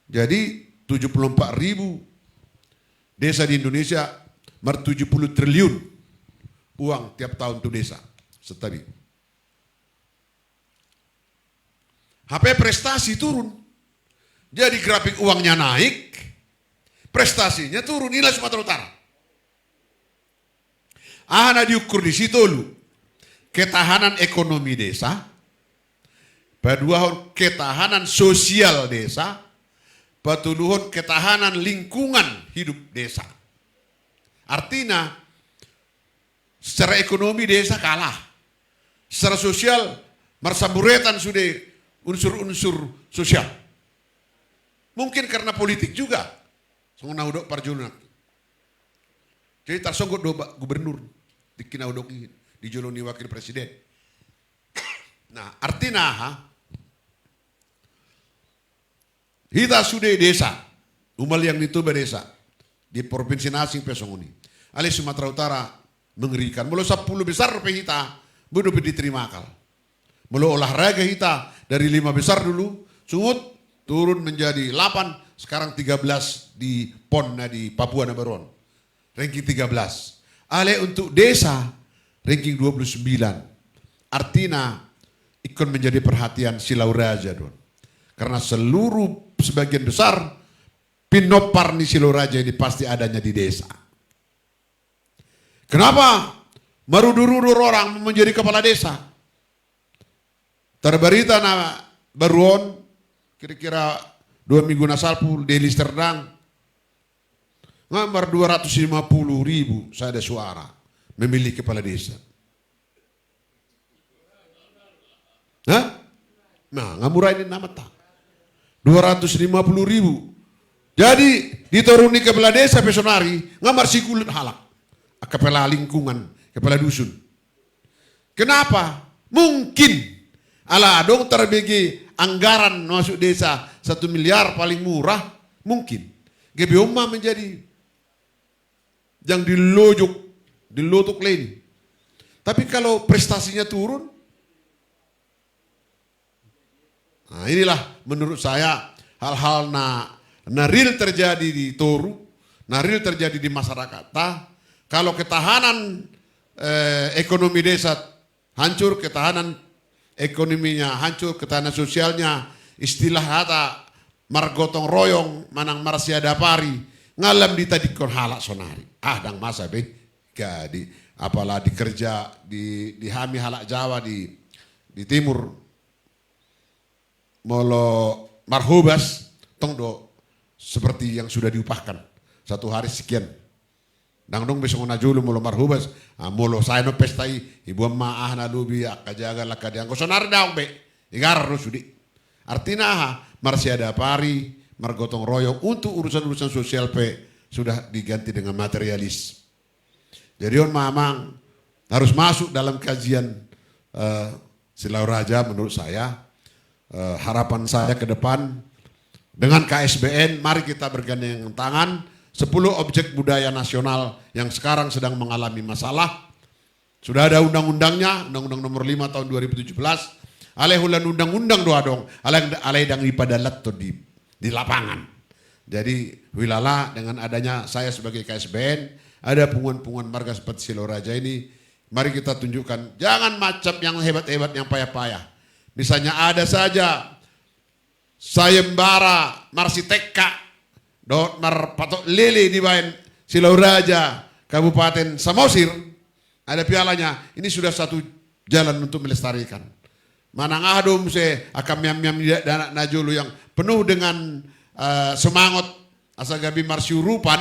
Jadi 74.000 desa di Indonesia, 70 triliun uang tiap tahun tuh desa. Setabi. HP prestasi turun. Jadi grafik uangnya naik, prestasinya turun. Inilah Sumatera Utara. Ahana diukur di situ lu. Ketahanan ekonomi desa, kedua ketahanan sosial desa, patuluhun ketahanan lingkungan hidup desa. Artinya secara ekonomi desa kalah. Secara sosial marsamburetan sudah unsur-unsur sosial. Mungkin karena politik juga. Sungguh udok parjunak. Jadi tarsonggot do gubernur di kinaudok di joloni wakil presiden. Nah, artinya kita sudah desa, umal yang itu desa di provinsi Nasing Pesongoni. Ali Sumatera Utara mengerikan. Mulu 10 besar kita belum diterima akal. Mulu olahraga kita dari 5 besar dulu, sungut turun menjadi 8, sekarang 13 di PON di Papua Nabaron. Ranking 13. Ale untuk desa ranking 29. Artinya ikut menjadi perhatian Silau Raja don. Karena sebagian besar pinopar di Silau Raja ini pasti adanya di desa. Kenapa marudur-udur orang menjadi kepala desa? Terberita na baruon kira-kira 2 minggu nasalpul di Listerdang. Ngambar 250.000 saya ada suara memilih kepala desa. Hah? Nah, ngamurah ini nama tak. 250.000. Jadi dituruni kepala desa Pesonari, ngamar si kulit halak. Kepala lingkungan, kepala dusun. Kenapa? Mungkin ala dong terbagi anggaran masuk desa 1 miliar paling murah, mungkin. GBOMA menjadi yang dilotok lain. Tapi kalau prestasinya turun, nah inilah menurut saya hal-hal real terjadi di Toru, real terjadi di masyarakat. Kalau ketahanan ekonomi desa hancur, ketahanan ekonominya hancur, ketahanan sosialnya, istilah kata margotong royong, manang marsiada pari, ngalam ditadikon halak sonari. Dang masa be, jadi apalah dikerja di hami halak Jawa di timur, molo marhubas, tongdo seperti yang sudah diupahkan 1 hari sekian. Dang dong besok najulu molo marhubas, molo saya no pestai, ibu maah na lubi akajaga lakadiang sonari daong be, igar sudi. Artinya marsiada pari, margotong royong untuk urusan-urusan sosial sudah diganti dengan materialis. Jadi mamang harus masuk dalam kajian Silau Raja menurut saya. Harapan saya ke depan dengan KSBN, mari kita bergandeng tangan 10 objek budaya nasional yang sekarang sedang mengalami masalah. Sudah ada undang-undangnya, Undang-Undang Nomor 5 tahun 2017. Aleh hulan undang-undang doa dong, aleh dang ipadalat di lapangan. Jadi wilala dengan adanya saya sebagai KSBN, ada punguan-punguan marga seperti Silau Raja ini, mari kita tunjukkan jangan macam yang hebat-hebat yang payah-payah. Misalnya ada saja sayembara marsiteka dot marpatok lele di bayan Silau Raja Kabupaten Samosir, ada pialanya. Ini sudah satu jalan untuk melestarikan. Manang adum se akam yam dan najulu yang penuh dengan semangat asagabi marsyurupan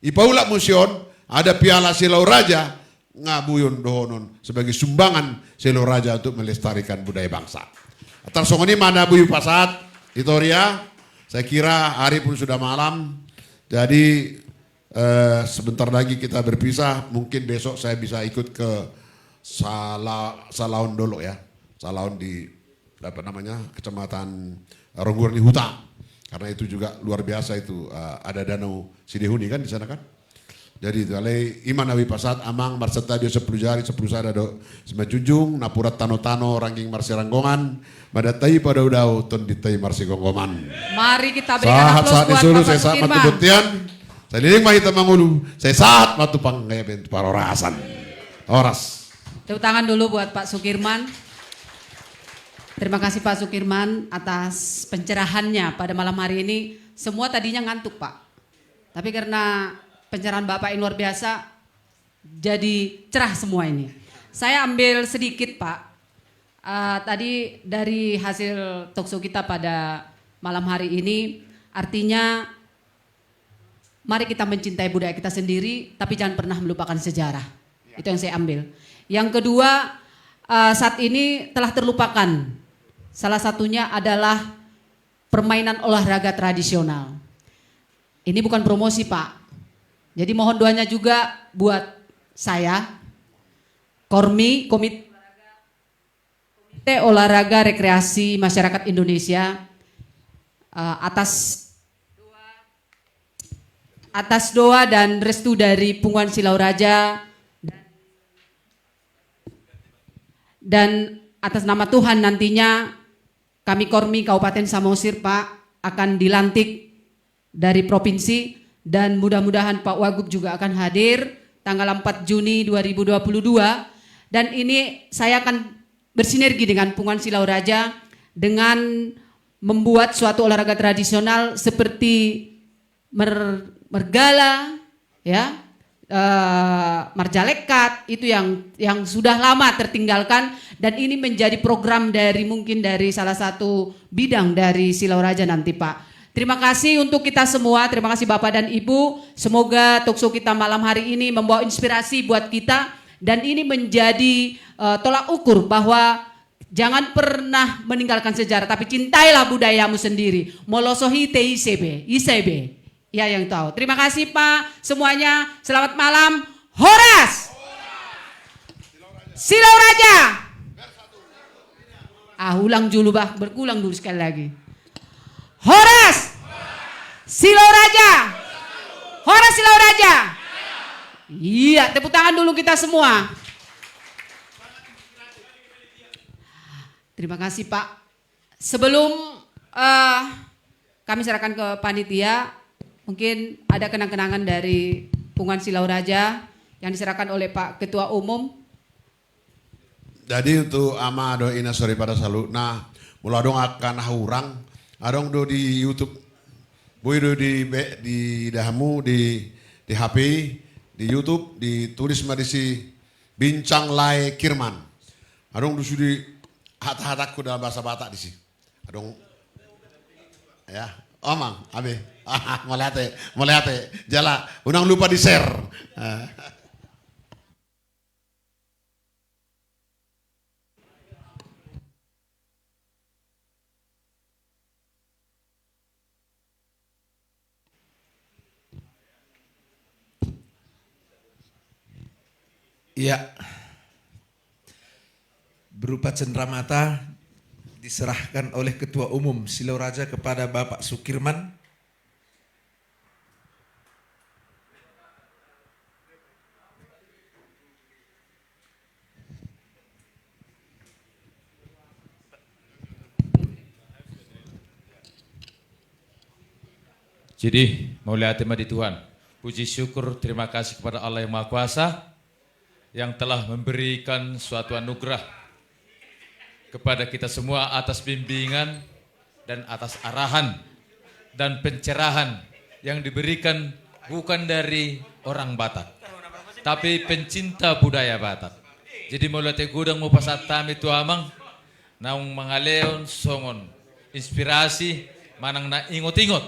ipaula musion ada piala Silau Raja ngabuyun dohonon sebagai sumbangan Silau Raja untuk melestarikan budaya bangsa. Tarsongoni mana buyu pasat Itoria, saya kira hari pun sudah malam, jadi sebentar lagi kita berpisah. Mungkin besok saya bisa ikut ke Salaon dulu ya, Salaon di apa namanya kecamatan Ronggurni Huta. Karena itu juga luar biasa itu ada danau Sidehuni kan di sana kan. Jadi itu alai iman awi pasat amang marserta dio 10 jari 10 sada do semajunjung napurat tano-tano rangking marsi ranggongan madatai pada udau ton ditai marsi gonggoman. Mari kita berikan aplaus Saat buat disuruh Bapak saya saat matu Sukirman. buktian. Saya liling mahita mangulu. Saya saat matu panggaya bentu parorasan. Oras. Tepuk tangan dulu buat Pak Sukirman. Terima kasih Pak Sukirman atas pencerahannya pada malam hari ini. Semua tadinya ngantuk Pak. Tapi karena pencerahan Bapak yang luar biasa, jadi cerah semua ini. Saya ambil sedikit Pak. Tadi dari hasil talkshow kita pada malam hari ini, artinya mari kita mencintai budaya kita sendiri, tapi jangan pernah melupakan sejarah. Itu yang saya ambil. Yang kedua, saat ini telah terlupakan. Salah satunya adalah permainan olahraga tradisional. Ini bukan promosi Pak. Jadi mohon doanya juga buat saya, Komite Olahraga Rekreasi Masyarakat Indonesia, atas doa dan restu dari Punguan Silau Raja dan atas nama Tuhan nantinya kami Kormi Kabupaten Samosir Pak akan dilantik dari provinsi. Dan mudah-mudahan Pak Wagub juga akan hadir tanggal 4 Juni 2022. Dan ini saya akan bersinergi dengan Punguan Silau Raja dengan membuat suatu olahraga tradisional seperti mergala, ya, marjalekat, itu yang sudah lama tertinggalkan. Dan ini menjadi program mungkin dari salah satu bidang dari Silau Raja nanti Pak. Terima kasih untuk kita semua, terima kasih Bapak dan Ibu. Semoga talkshow kita malam hari ini membawa inspirasi buat kita. Dan ini menjadi tolak ukur bahwa jangan pernah meninggalkan sejarah, tapi cintailah budayamu sendiri. Molosohi te ICB. Ya yang tahu. Terima kasih Pak semuanya, selamat malam. Horas! Silau Raja! Ulang dulu berulang dulu sekali lagi. Horas! Silau Raja! Horas Silau Raja! Iya, tepuk tangan dulu kita semua. Terima kasih Pak. Sebelum kami serahkan ke panitia, mungkin ada kenang-kenangan dari Punguan Silau Raja yang diserahkan oleh Pak Ketua Umum. Jadi untuk ama do ina sore pada salu. Nah, mula dong akan hurang. Adong do di YouTube, boy do di dahamu di HP, di YouTube, ditulis madisi Bincang Lai Kirman. Adong do sudi hat-hatakku dalam bahasa Batak di sini. Adong ya, omang, abe, melihat jala, unang lupa di share. Ya, berupa cenderamata diserahkan oleh Ketua Umum Silau Raja kepada Bapak Sukirman. Jadi, mulia hati di Tuhan, puji syukur terima kasih kepada Allah yang Maha Kuasa yang telah memberikan suatu anugerah kepada kita semua atas bimbingan dan atas arahan dan pencerahan yang diberikan bukan dari orang Batak, tapi pencinta budaya Batak. Jadi mulia te gudang mo pasatami tu amang naung mangaleon songon inspirasi manang na ingot-ingot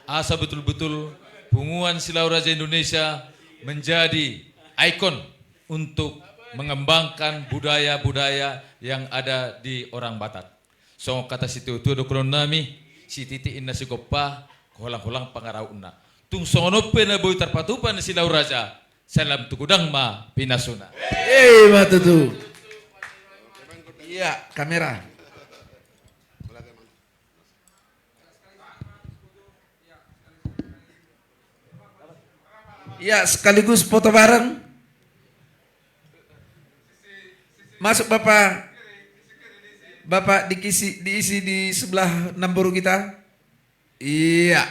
asa betul-betul Punguan Silau Raja Indonesia menjadi ikon untuk mengembangkan budaya-budaya yang ada di orang Batak. So kata situ tu dokunon nami si titi inna si gopa kolang-kolang pangarauna. Tung songono pena boy tarpatupan si Silau Raja. Salam tukudang ma pinasuna. Matutu. Iya, kamera. Ya, sekaligus foto bareng. Masuk Bapak. Bapak diisi di sebelah Namburu kita. Iya.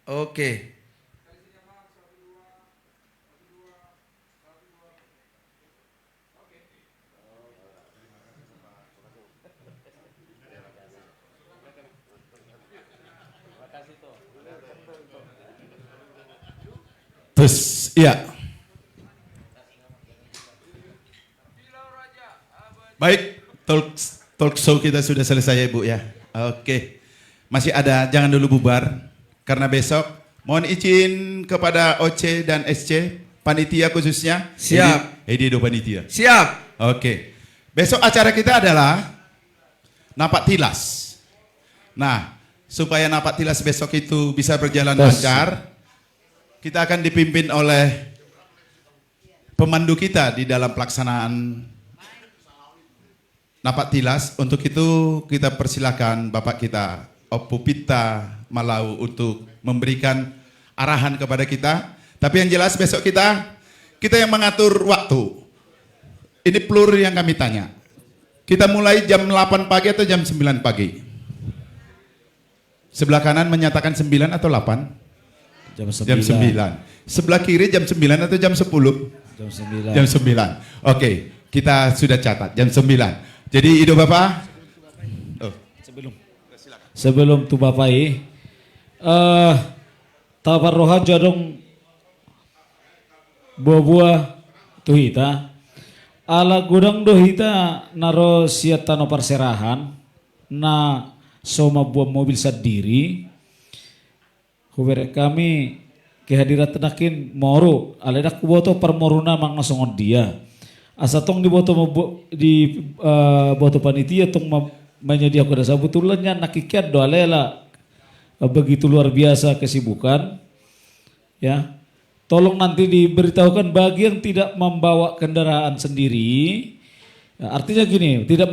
Oke. Terus, iya. Baik, talk show kita sudah selesai ya Bu ya. Oke, masih ada, jangan dulu bubar. Karena besok, mohon izin kepada OC dan SC, panitia khususnya. Siap. Edo panitia. Siap. Oke, besok acara kita adalah napak tilas. Nah, supaya napak tilas besok itu bisa berjalan lancar, kita akan dipimpin oleh pemandu kita di dalam pelaksanaan napak tilas. Untuk itu kita persilakan Bapak kita Oppo Pita Malau untuk memberikan arahan kepada kita. Tapi yang jelas besok kita yang mengatur waktu. Ini pelur yang kami tanya. Kita mulai jam 8 pagi atau jam 9 pagi? Sebelah kanan menyatakan 9 atau 8? Jam 9. Sebelah kiri jam 9 atau jam 10? Jam 9. Jam 9. Oke, kita sudah catat jam 9. Jadi Ido Bapak. Oh. Sebelum tu Bapak tabarrohan jadong buah-buah tuhita. Ala gudang dohita naro siatano perserahan na soma buah mobil sendiri. Kubere kami kehadiran tenakin moro aledak kuboto permoruna mang nasongon dia asatong di boto panitia tong menyedia kuda sabutulnya nakikiat do alela begitu luar biasa kesibukan ya. Tolong nanti diberitahukan bagi yang tidak membawa kendaraan sendiri ya, artinya gini tidak